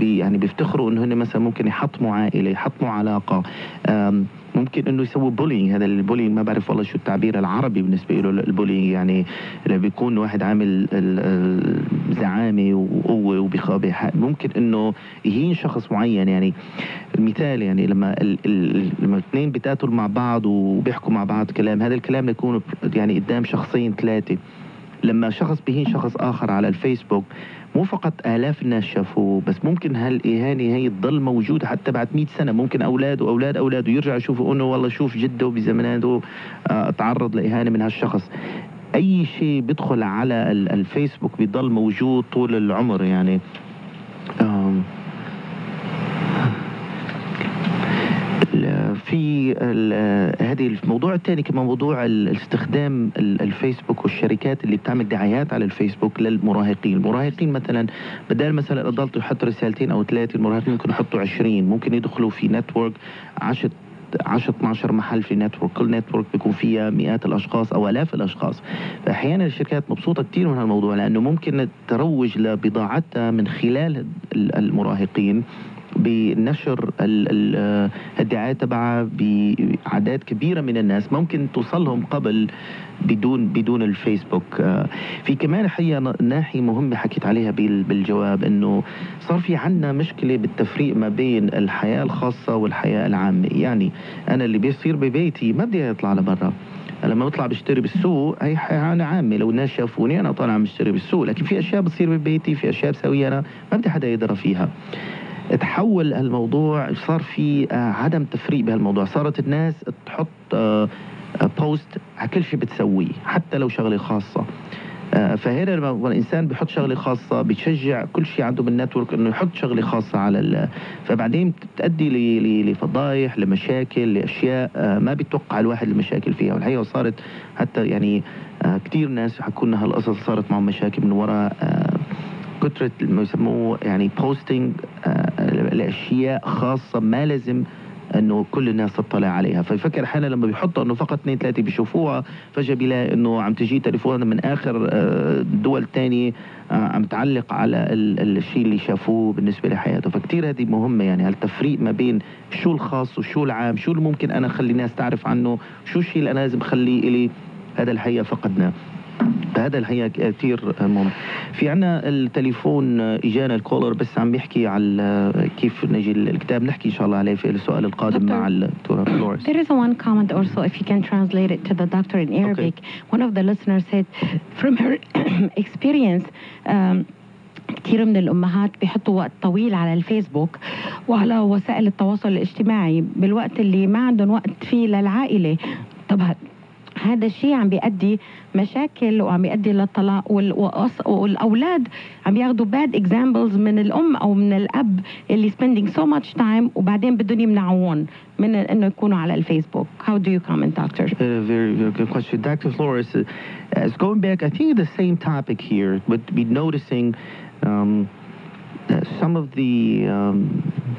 [SPEAKER 4] يعني بيفتخروا انه هن مثلا ممكن يحطموا عائلة، يحطموا علاقة، ممكن انه يسوي بولينج. هذا البولينج ما بعرف والله شو التعبير العربي بالنسبه له البولينج، يعني اللي بيكون واحد عامل زعامه وقوه وبيخابي، ممكن انه يهين شخص معين. يعني المثال يعني لما اثنين بيتقاتلوا مع بعض وبيحكوا مع بعض كلام، هذا الكلام يكون يعني قدام شخصين ثلاثه. لما شخص بيهين شخص آخر على الفيسبوك مو فقط آلاف الناس شافوه، بس ممكن هالإهانة هي تضل موجودة حتى بعد 100 سنة. ممكن أولاده وأولاد أولاده يرجعوا يشوفوا أنه والله شوف جده بزماناته تعرض لإهانة من هالشخص. أي شيء بيدخل على الفيسبوك بيضل موجود طول العمر يعني. في هذه الموضوع الثاني كمان موضوع الاستخدام الفيسبوك والشركات اللي بتعمل دعايات على الفيسبوك للمراهقين. المراهقين مثلا بدل مثلا الادلت يحط رسالتين او ثلاثه، المراهقين ممكن يحطوا 20، ممكن يدخلوا في نتورك 10 12 محل في نتورك، كل نتورك بيكون فيها مئات الاشخاص او الاف الاشخاص. فاحيانا الشركات مبسوطه كثير من هالموضوع لانه ممكن تروج لبضاعتها من خلال المراهقين بنشر الدعاية تبعها بأعداد كبيرة من الناس ممكن توصلهم قبل بدون الفيسبوك. في كمان حقيقة ناحية مهمة حكيت عليها بالجواب، انه صار في عنا مشكلة بالتفريق ما بين الحياة الخاصة والحياة العامة. يعني انا اللي بيصير ببيتي ما بدي يطلع لبرا، لما بطلع بشتري بالسوق هي حياة عامة، لو الناس شافوني انا طالع بشتري بالسوق، لكن في اشياء بتصير ببيتي، في اشياء بسويها انا ما بدي حدا يدرى فيها. تحول الموضوع، صار في عدم تفريق بهالموضوع، صارت الناس تحط بوست على كل شيء بتسويه حتى لو شغله خاصه. فهنا لما الانسان بيحط شغله خاصه بتشجع كل شيء عنده بالنتورك انه يحط شغله خاصه على فبعدين بتؤدي لفضايح، لمشاكل، لاشياء ما بيتوقع الواحد المشاكل فيها. والحقيقه صارت حتى يعني كثير ناس حكوا لنا هالقصص صارت معهم مشاكل من وراء كثرة ما يسموه يعني بوستينج لأشياء خاصة ما لازم انه كل الناس تطلع عليها. فيفكر احيانا لما بيحطوا انه فقط 2 3 بيشوفوها، فجأة بيلاقي انه عم تجي تليفون من اخر دول تانية عم تعلق على الشيء اللي شافوه بالنسبة لحياته. فكتير هذه مهمة يعني هالتفريق ما بين شو الخاص وشو العام، شو اللي ممكن انا اخلي الناس تعرف عنه، شو الشيء اللي انا لازم اخليه الي. هذا الحقيقة فقدناه، هذا الحقيقة كثير مهم. في عنا التليفون اجانا الكولر بس عم بيحكي على كيف نجي الكتاب نحكي ان شاء الله عليه في السؤال القادم مع الدكتورة فلوريس.
[SPEAKER 1] There is one comment also, if you can translate it to the doctor in Arabic. Okay. One of the listeners said from her experience كثير من الأمهات بيحطوا وقت طويل على الفيسبوك وعلى وسائل التواصل الاجتماعي بالوقت اللي ما عندهم وقت فيه للعائلة. طبعا هذا الشيء عم بيؤدي مشاكل وعم بيؤدي للطلاق، والأولاد عم ياخذوا bad examples من الأم أو من الأب اللي spending so much time وبعدين بدهم يمنعوهم من إنه يكونوا على الفيسبوك. How do you comment, doctor?
[SPEAKER 4] Very, very good question. Dr. Flores, as going back, I think the same topic here, but be noticing some of the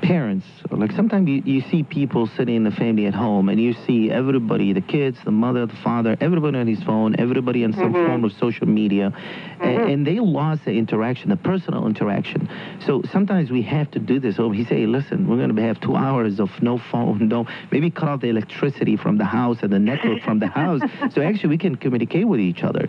[SPEAKER 4] parents, like sometimes you see people sitting in the family at home and you see everybody, the kids, the mother, the father, everybody on his phone, everybody on some form of social media, and they lost the interaction, the personal interaction. So sometimes we have to do this. So he say, listen, we're going to have 2 hours of no phone, maybe cut off the electricity from the house and the network from the house, so actually we can communicate with each other.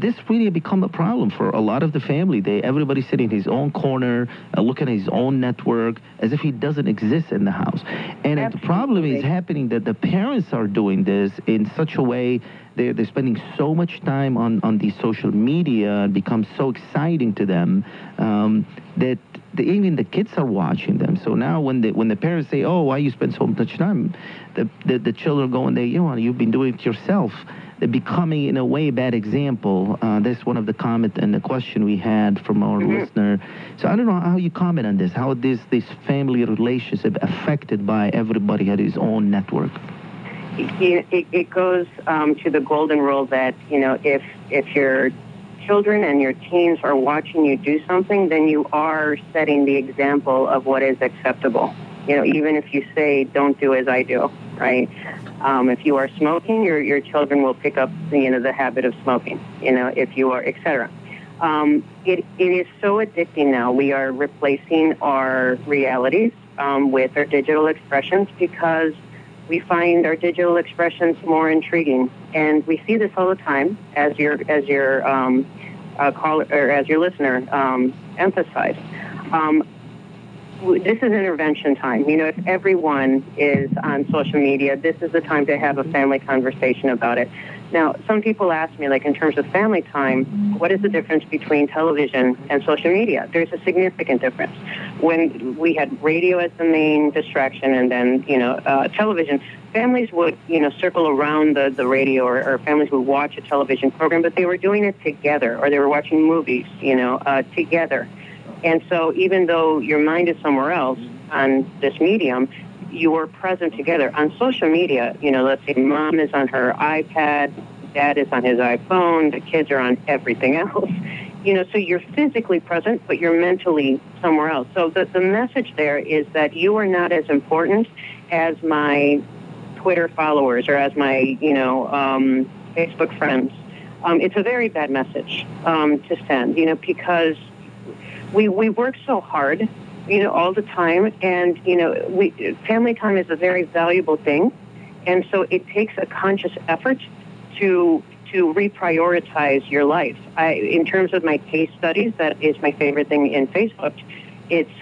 [SPEAKER 4] This really become a problem for a lot of the family. Everybody sitting in his own corner, looking at his own network as if he doesn't exist in the house. And the problem is happening that the parents are doing this in such a way they're spending so much time on the social media. It becomes so exciting to them that even the kids are watching them. So now when the parents say, oh, why you spend so much time, the children go and they, you've been doing it yourself. They're becoming, in a way, a bad example. That's one of the comment and the question we had from our listener. So I don't know how you comment on this, how this family relationship affected by everybody had his own network.
[SPEAKER 5] It goes to the golden rule that, if your children and your teens are watching you do something, then you are setting the example of what is acceptable. Even if you say, don't do as I do, right? If you are smoking, your children will pick up, the habit of smoking, if you are, etc. It is so addicting now. We are replacing our realities with our digital expressions because we find our digital expressions more intriguing. And we see this all the time, as your caller or as your listener emphasized. This is intervention time. If everyone is on social media, this is the time to have a family conversation about it. Now, some people ask me, like, in terms of family time, what is the difference between television and social media? There's a significant difference. When we had radio as the main distraction and then, television, families would, circle around the radio or families would watch a television program, but they were doing it together, or they were watching movies, together. And so even though your mind is somewhere else on this medium, you are present together. On social media, let's say mom is on her iPad, dad is on his iPhone, the kids are on everything else. So you're physically present, but you're mentally somewhere else. So the message there is that you are not as important as my Twitter followers or as my, Facebook friends. It's a very bad message to send, because we work so hard, all the time, and, family time is a very valuable thing, and so it takes a conscious effort to reprioritize your life. In terms of my case studies, that is my favorite thing in Facebook. It's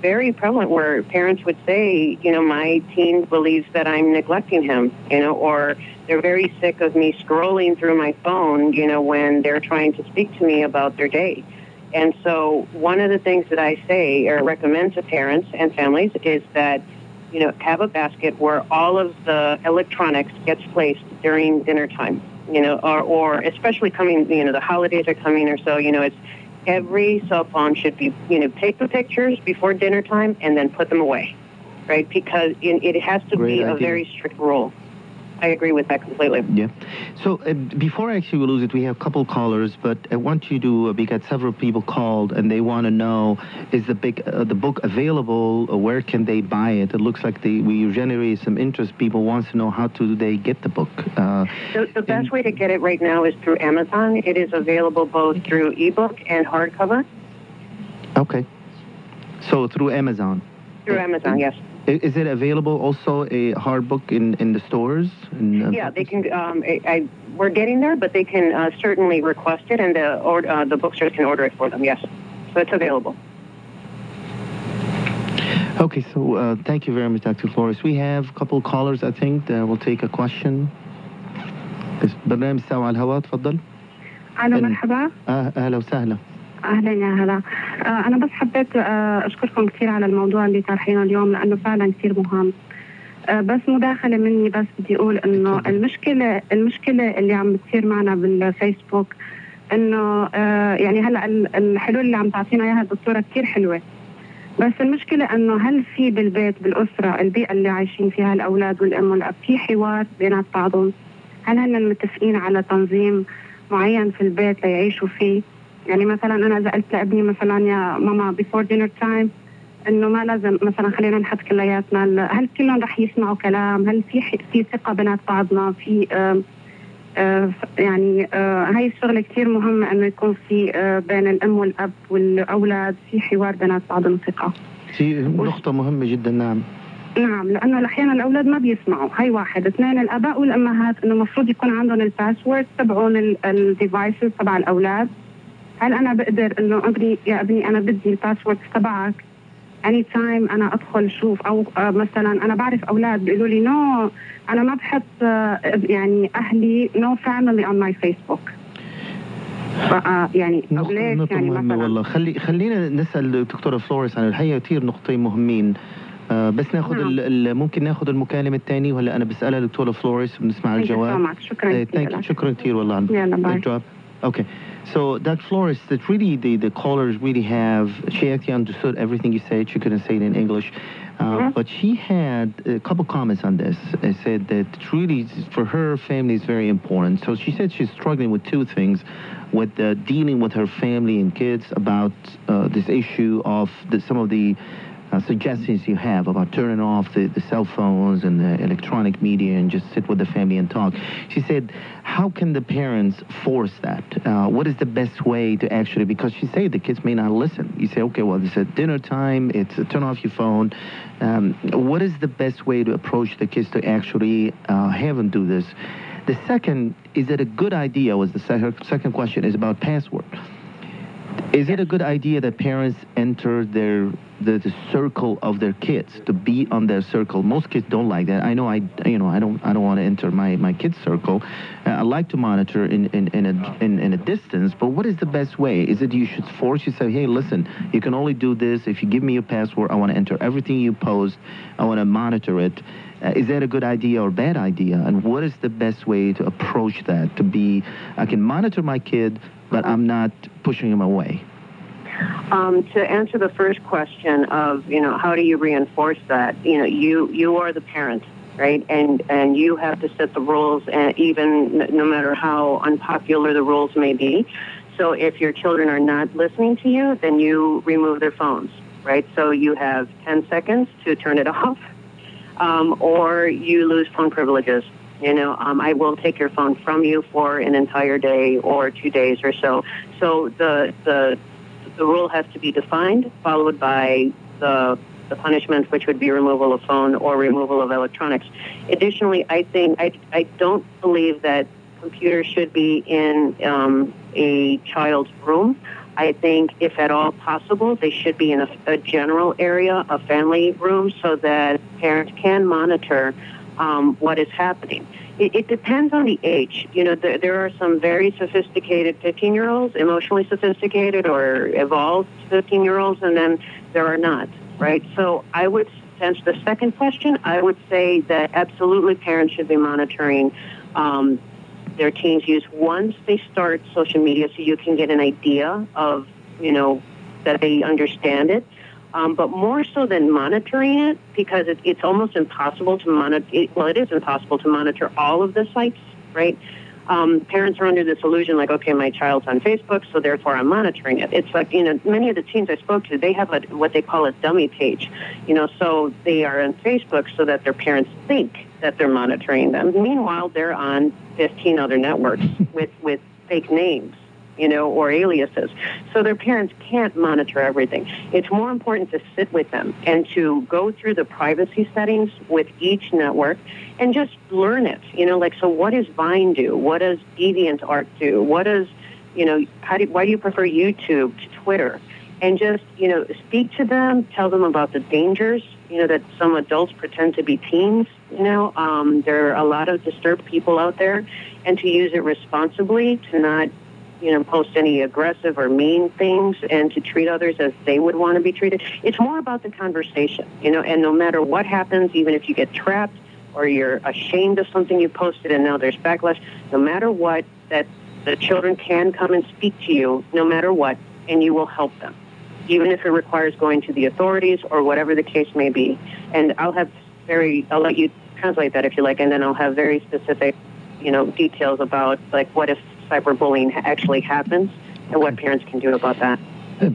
[SPEAKER 5] very prevalent where parents would say, my teen believes that I'm neglecting him, or they're very sick of me scrolling through my phone, when they're trying to speak to me about their day. And so one of the things that I say or recommend to parents and families is that, have a basket where all of the electronics gets placed during dinner time, or especially coming, the holidays are coming or so, it's every cell phone should be, take the pictures before dinner time and then put them away, right? Because it has to be a very strict rule. I agree with that completely.
[SPEAKER 4] Yeah. So before actually we lose it, we have a couple callers, but I want you to, we got several people called and they want to know, is the book available? Where can they buy it? It looks like we generated some interest. People want to know how do they get the book.
[SPEAKER 5] The best way to get it right now is through Amazon. It is available both through ebook and hardcover.
[SPEAKER 4] Okay. So through Amazon?
[SPEAKER 5] Through Amazon, yes.
[SPEAKER 4] Is it available also a hard book in the stores?
[SPEAKER 5] Yeah, they can. We're getting there, but they can certainly request it, and the bookstores can order it for them. Yes, so it's available.
[SPEAKER 4] Okay, so thank you very much, Dr. Flores. We have a couple callers, I think. We'll take a question. برنامج ساعة على الهواء، تفضل.
[SPEAKER 8] ألو مرحبا.
[SPEAKER 4] أهلا وسهلا.
[SPEAKER 8] أهلا يا هلا. أنا بس حبيت أشكركم كثير على الموضوع اللي طرحينه اليوم لأنه فعلا كثير مهم. بس مداخلة مني، بس بدي أقول إنه المشكلة اللي عم بتصير معنا بالفيسبوك إنه يعني هلا الحلول اللي عم تعطينا إياها الدكتورة كثير حلوة، بس المشكلة إنه هل في بالبيت بالأسرة البيئة اللي عايشين فيها الأولاد والأم والأب في حوار بينات بعضهم؟ هل هن متفقين على تنظيم معين في البيت ليعيشوا فيه؟ يعني مثلا أنا إذا قلت لابني مثلا يا ماما before dinner time إنه ما لازم مثلا خلينا نحط كلياتنا، هل كلهم رح يسمعوا كلام؟ هل في ثقة بينات بعضنا؟ في يعني هاي الشغلة كثير مهمة إنه يكون في بين الأم والأب والأولاد في حوار بينات بعضهم ثقة.
[SPEAKER 4] في نقطة مهمة جدا. نعم
[SPEAKER 8] لأنه أحيانا الأولاد ما بيسمعوا. هاي واحد. اثنين، الآباء والأمهات إنه المفروض يكون عندهم الباسورد تبعون الديفايسز تبع الأولاد. هل أنا بقدر إنه يا ابني أنا بدي الباسورد تبعك اني تايم انا ادخل شوف، او مثلا انا بعرف اولاد بيقولوا لي نو انا ما بحط يعني اهلي نو فاميلي اون ماي فيسبوك. يعني
[SPEAKER 4] نقطة يعني مهمة والله. خلينا نسأل الدكتورة فلوريس عن الحقيقة كثير نقطتين مهمين. بس ناخذ ممكن ناخذ المكالمة الثاني ولا أنا بسألها دكتورة فلوريس بنسمع الجواب. شكرا كثير والله عن الجواب. Okay. So, Dr. Flores, that really the callers really she actually understood everything you said. She couldn't say it in English. But she had a couple comments on this. They said that really, for her, family is very important. So she said she's struggling with two things, with dealing with her family and kids about this issue of some of the suggestions you have about turning off the cell phones and the electronic media and just sit with the family and talk. She said, how can the parents force that? What is the best way to actually, because she said the kids may not listen. You say, okay, well, it's at dinner time, it's turn off your phone. What is the best way to approach the kids to actually have them do this? The second, is it a good idea, was the second question, is about password. Is it a good idea that parents enter the circle of their kids, to be on their circle? Most kids don't like that. I know I don't want to enter my kids' circle. I like to monitor in a distance. But what is the best way? Is it you should force you say, hey, listen, you can only do this if you give me your password. I want to enter everything you post. I want to monitor it. Is that a good idea or bad idea? And what is the best way to approach that? I can monitor my kid, but I'm not pushing him away.
[SPEAKER 5] To answer the first question of, how do you reinforce that? You are the parent, right? And you have to set the rules, and even no matter how unpopular the rules may be. So if your children are not listening to you, then you remove their phones, right? So you have 10 seconds to turn it off, or you lose phone privileges. I will take your phone from you for an entire day or 2 days or so. So the rule has to be defined, followed by the punishment, which would be removal of phone or removal of electronics. Additionally, I think I don't believe that computers should be in a child's room. I think, if at all possible, they should be in a general area, a family room, so that parents can monitor what is happening. It depends on the age. There are some very sophisticated 15-year-olds, emotionally sophisticated or evolved 15-year-olds, and then there are not, right? So I would, to answer the second question, I would say that absolutely parents should be monitoring their teens' use once they start social media, so you can get an idea of, that they understand it. But more so than monitoring it, because it's almost impossible to monitor. It is impossible to monitor all of the sites, right? Parents are under this illusion, like, okay, my child's on Facebook, so therefore I'm monitoring it. It's like, many of the teens I spoke to, they have what they call a dummy page, so they are on Facebook so that their parents think that they're monitoring them. Meanwhile, they're on 15 other networks with fake names, or aliases. So their parents can't monitor everything. It's more important to sit with them and to go through the privacy settings with each network and just learn it. So what does Vine do? What does DeviantArt do? What does, why do you prefer YouTube to Twitter? And just, speak to them, tell them about the dangers, that some adults pretend to be teens. There are a lot of disturbed people out there, and to use it responsibly, to not post any aggressive or mean things and to treat others as they would want to be treated. It's more about the conversation, and no matter what happens, even if you get trapped or you're ashamed of something you posted and now there's backlash, no matter what, that the children can come and speak to you no matter what, and you will help them, even if it requires going to the authorities or whatever the case may be. And I'll let you translate that if you like, and then I'll have very specific, details about like what if cyberbullying actually happens and what parents can do about that.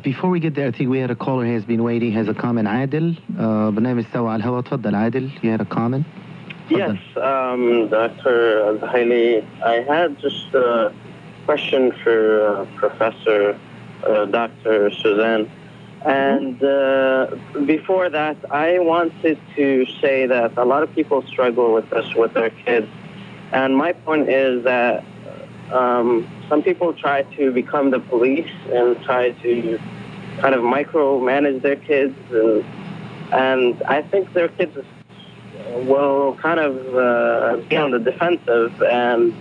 [SPEAKER 4] Before we get there, I think we had a caller who has been waiting, has a comment. عادل برنامج سوا على الهواء. تفضل عادل, you had a comment?
[SPEAKER 9] Yes, Dr. Hailey, I had just a question for Professor Dr. Suzanne. And before that, I wanted to say that a lot of people struggle with this with their kids. And my point is that some people try to become the police and try to kind of micromanage their kids. And I think their kids will kind of be on the defensive and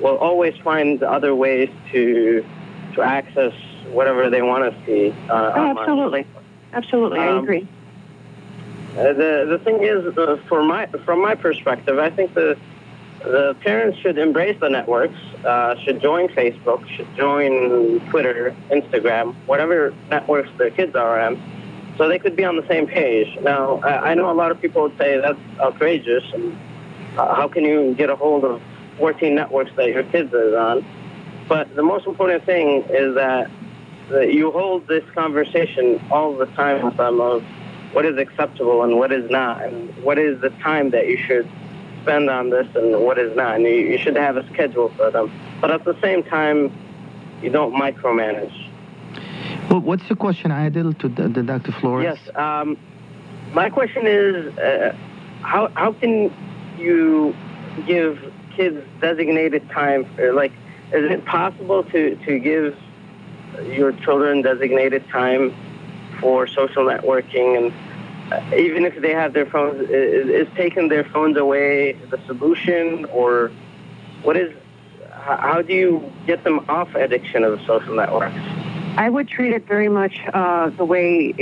[SPEAKER 9] will always find other ways to access whatever they want to see.
[SPEAKER 5] Absolutely, I agree.
[SPEAKER 9] The thing is, from my perspective, I think the parents should embrace the networks, should join Facebook, should join Twitter, Instagram, whatever networks their kids are on, so they could be on the same page. Now, I know a lot of people would say that's outrageous, and how can you get a hold of 14 networks that your kids are on? But the most important thing is that you hold this conversation all the time with them of what is acceptable and what is not, and what is the time that you should spend on this and what is not. And you should have a schedule for them. But at the same time, you don't micromanage.
[SPEAKER 4] Well, what's your question, Adil, to the Dr. Flores?
[SPEAKER 9] Yes. My question is, how can you give kids designated time? Like, is it possible to give your children designated time for social networking? And even if they have their phones, is taking their phones away the solution? Or how do you get them off addiction of social networks?
[SPEAKER 5] I would treat it very much the way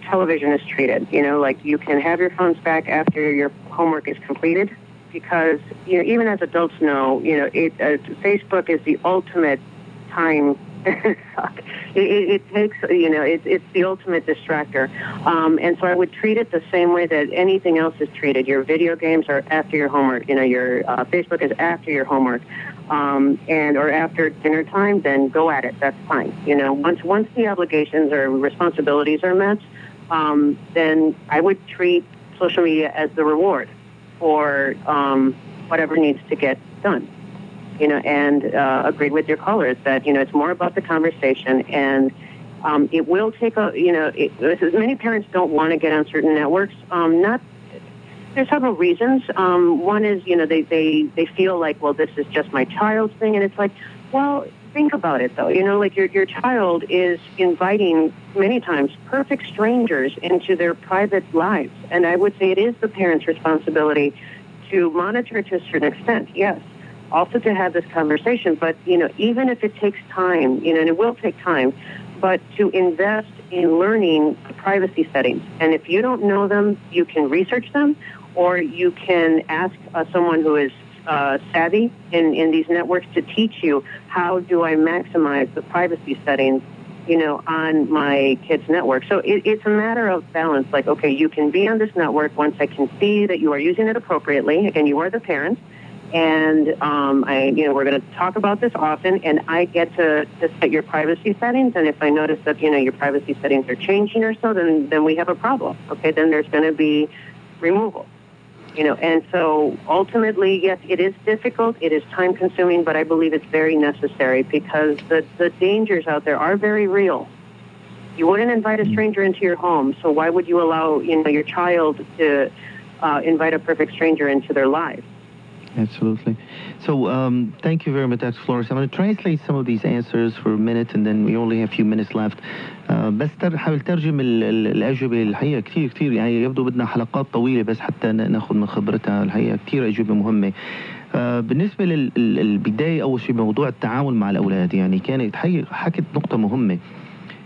[SPEAKER 5] television is treated. Like you can have your phones back after your homework is completed, because even as adults know, Facebook is the ultimate time. It takes, it's the ultimate distractor. And so I would treat it the same way that anything else is treated. Your video games are after your homework. Your Facebook is after your homework. Or after dinner time, then go at it. That's fine. Once the obligations or responsibilities are met, then I would treat social media as the reward for whatever needs to get done. And agreed with your callers that, it's more about the conversation, and it will take many parents don't want to get on certain networks. There's several reasons. One is, they feel like, well, this is just my child's thing, and it's like, well, think about it though. Like your child is inviting many times perfect strangers into their private lives, and I would say it is the parent's responsibility to monitor to a certain extent. Yes. Also to have this conversation, but, even if it takes time, and it will take time, but to invest in learning privacy settings. And if you don't know them, you can research them, or you can ask someone who is savvy in these networks to teach you how do I maximize the privacy settings, on my kid's network. So it's a matter of balance. Like, okay, you can be on this network once I can see that you are using it appropriately. Again, you are the parent. And we're going to talk about this often, and I get to set your privacy settings. And if I notice that your privacy settings are changing or so, then we have a problem. Okay, then there's going to be removal. And so ultimately, yes, it is difficult, it is time consuming, but I believe it's very necessary because the dangers out there are very real. You wouldn't invite a stranger into your home, so why would you allow your child to invite a perfect stranger into their lives?
[SPEAKER 4] Absolutely. So thank you very much, Dr. Flores. I'm going to translate some of these answers for a minute, and then we only have a few minutes left. بس حاول ترجم الأجوبة الحقيقة كثير يعني يبدو بدنا حلقات طويلة بس حتى ناخذ من خبرتها الحقيقة كثير أجوبة مهمة. بالنسبة للبداية أول شيء موضوع التعامل مع الأولاد، يعني كانت حكت نقطة مهمة،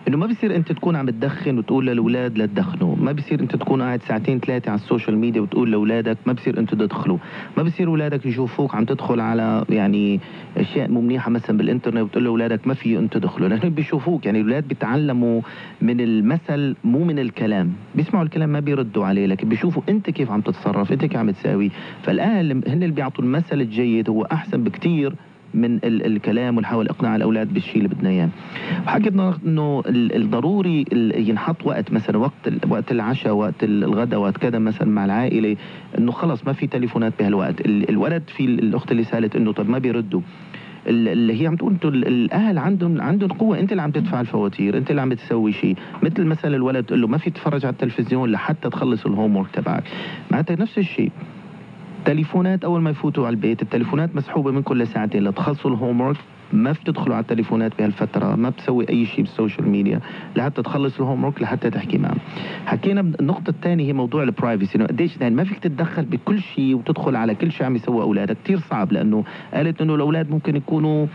[SPEAKER 4] انه ما بصير انت تكون عم تدخن وتقول للاولاد لا تدخنوا، ما بصير انت تكون قاعد ساعتين ثلاثه على السوشيال ميديا وتقول لاولادك ما بصير انتوا تدخلوا، ما بصير اولادك يشوفوك عم تدخل على يعني اشياء مو منيحه مثلا بالانترنت وتقول لاولادك ما في انتوا تدخلوا، لانه بيشوفوك. يعني الاولاد بيتعلموا من المثل مو من الكلام، بيسمعوا الكلام ما بيردوا عليه، لكن بيشوفوا انت كيف عم تتصرف، انت كيف عم تساوي. فالاهل هن اللي بيعطوا المثل الجيد، هو احسن بكتير من الكلام ونحاول اقناع الاولاد بالشيء اللي بدنا اياه. وحكينا انه الضروري ينحط وقت، مثلا وقت العشاء، وقت الغداء، وقت كذا مثلا مع العائله، انه خلص ما في تليفونات بهالوقت. الولد في الاخت اللي سالت انه طب ما بيردوا، اللي هي عم تقول انتوا الاهل عندهم قوه، انت اللي عم تدفع الفواتير، انت اللي عم تسوي شيء. مثل مثلا الولد تقول له ما في تتفرج على التلفزيون لحتى تخلص الهوم ورك تبعك، معناتها نفس الشيء. تليفونات اول ما يفوتوا على البيت، التليفونات مسحوبه من كل ساعتين لتخلصوا الهوم ورك، ما بتدخلوا على التليفونات بهالفتره، ما بتسوي اي شيء بالسوشيال ميديا لحتى تخلص الهوم ورك، لحتى تحكي معهم. حكينا النقطه الثانيه هي موضوع البرايفسي، انه قديش يعني ما فيك تتدخل بكل شيء وتدخل على كل شيء عم يسوي اولادك، كثير صعب. لانه قالت انه الاولاد ممكن يكونوا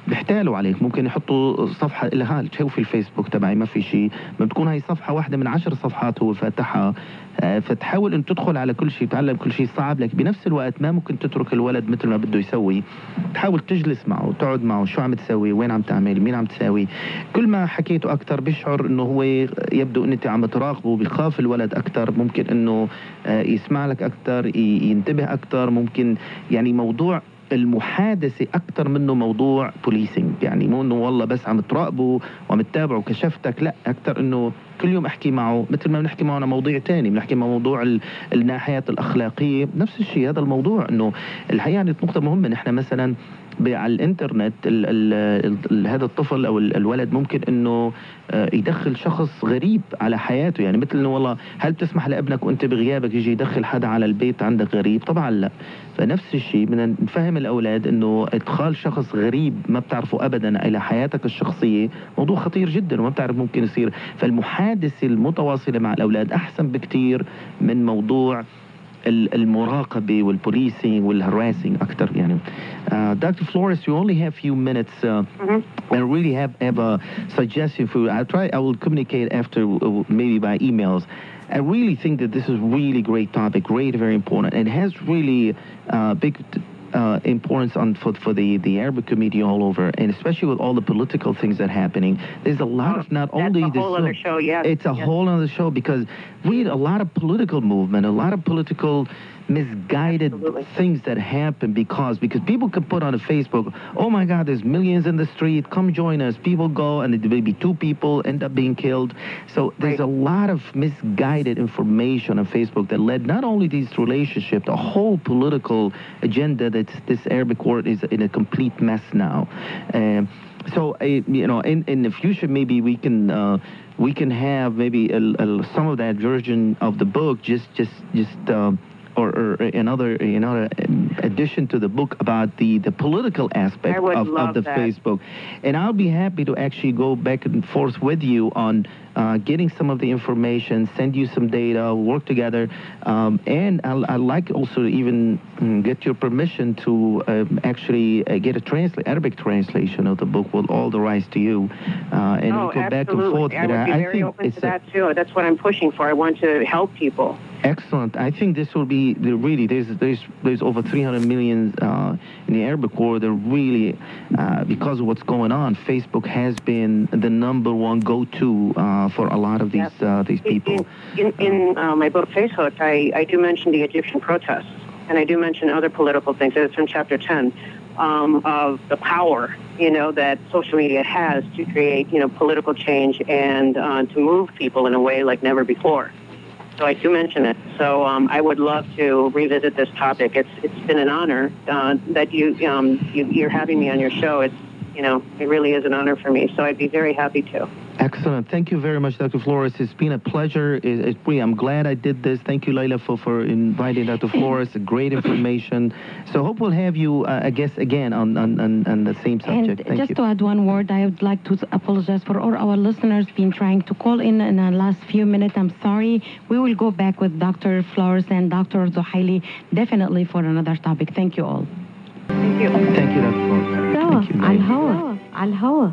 [SPEAKER 4] بيحتالوا عليك، ممكن يحطوا صفحه لها شوفي الفيسبوك تبعي ما في شيء، ما بتكون هي صفحه واحده من 10 صفحات هو فاتحها. فتحاول ان تدخل على كل شيء، تعلم كل شيء صعب، لكن بنفس الوقت ما ممكن تترك الولد مثل ما بده يسوي. تحاول تجلس معه، تقعد معه، شو عم تسوي، وين عم تعمل، مين عم تساوي. كل ما حكيته اكثر بيشعر انه هو يبدو ان انت عم تراقبه، بيخاف الولد اكثر، ممكن انه يسمع لك اكثر، ينتبه اكثر، ممكن يعني موضوع المحادثة أكثر منه موضوع بوليسينج، يعني مو إنه والله بس عم تراقبه وعم تتابعه كشفتك، لا، أكثر إنه كل يوم أحكي معه مثل ما بنحكي معه عن مواضيع تاني، بنحكي مع موضوع الناحيات الأخلاقية، نفس الشيء. هذا الموضوع إنه الحقيقة يعني نقطة مهمة، نحن مثلا على الانترنت هذا الطفل او الولد ممكن انه يدخل شخص غريب على حياته، يعني مثل انه والله هل بتسمح لابنك وانت بغيابك يجي يدخل حدا على البيت عندك غريب؟ طبعا لا. فنفس الشيء بدنا نفهم الاولاد انه ادخال شخص غريب ما بتعرفه ابدا الى حياتك الشخصيه موضوع خطير جدا وما بتعرف ممكن يصير. فالمحادثه المتواصله مع الاولاد احسن بكتير من موضوع المراقبة والبوليسينج والهراسينج أكتر يعني. Dr. Flores, you only have a few minutes. I really have a suggestion for you. I will communicate after maybe by emails. I really think that this is really great topic, very important, and has really big importance for the Arabic community all over, and especially with all the political things that are happening. There's a lot of not only
[SPEAKER 5] this. That's a whole other show, yes.
[SPEAKER 4] It's a whole other show because we had a lot of political movement, a lot of political misguided things that happen because people can put on a Facebook, oh my God, there's millions in the street, come join us. People go and it may be 2 people end up being killed. So there's a lot of misguided information on Facebook that led not only these relationships, the whole political agenda that this Arabic world is in a complete mess now. So you know, in the future maybe we can have maybe some of that version of the book just or another addition to the book about the political aspect of the Facebook. And I'll be happy to actually go back and forth with you on getting some of the information, send you some data, work together. And I'd like also to even get your permission to actually get a Arabic translation of the book with all the rights to you. And we go back and forth.
[SPEAKER 5] I would be very open to that too. That's what I'm pushing for. I want to help people.
[SPEAKER 4] Excellent. I think this will be really there's over 300 million in the Arabic world. They're really because of what's going on, Facebook has been the #1 go-to for a lot of these people.
[SPEAKER 5] In my book Facehooked, I do mention the Egyptian protests, and I do mention other political things. It's from chapter 10 of the power that social media has to create political change and to move people in a way like never before. So I do mention it. So I would love to revisit this topic. It's been an honor that you're having me on your show. It really is an honor for me. So I'd be very happy to.
[SPEAKER 4] Excellent. Thank you very much, Dr. Flores. It's been a pleasure. I'm glad I did this. Thank you, Layla, for inviting Dr. Flores. Great information. So hope we'll have you a guest again on the same subject.
[SPEAKER 1] And just to add one word, I would like to apologize for all our listeners been trying to call in the last few minutes. I'm sorry. We will go back with Dr. Flores and Dr. Zuhaili definitely for another topic. Thank you all.
[SPEAKER 5] Thank you.
[SPEAKER 4] Thank you, Dr. Flores.
[SPEAKER 1] سوا
[SPEAKER 4] Thank you.
[SPEAKER 1] على الهوا على الهوا.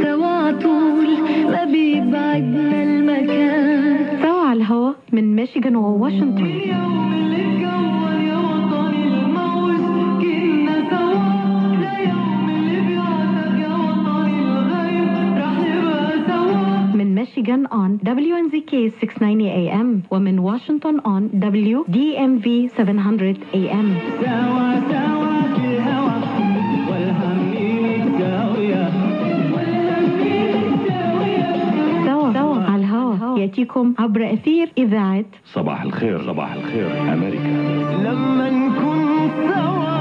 [SPEAKER 2] سوا طول ما بيبعدنا المكان.
[SPEAKER 1] سوا على الهوا من ميشيغان وواشنطن.
[SPEAKER 2] اليوم اللي اتكون يا وطني الموج كنا سوا. ليوم اللي بيعتق يا وطني الغيب رح نبقى سوا.
[SPEAKER 1] من ميشيغان on WNZK 690 AM ومن واشنطن on WDMV 700 AM.
[SPEAKER 2] سوا في الهوا والهم متساوية.
[SPEAKER 1] سوا على الهوا يأتيكم عبر أثير إذاعة
[SPEAKER 3] صباح الخير صباح الخير أمريكا.
[SPEAKER 2] لما نكون سوا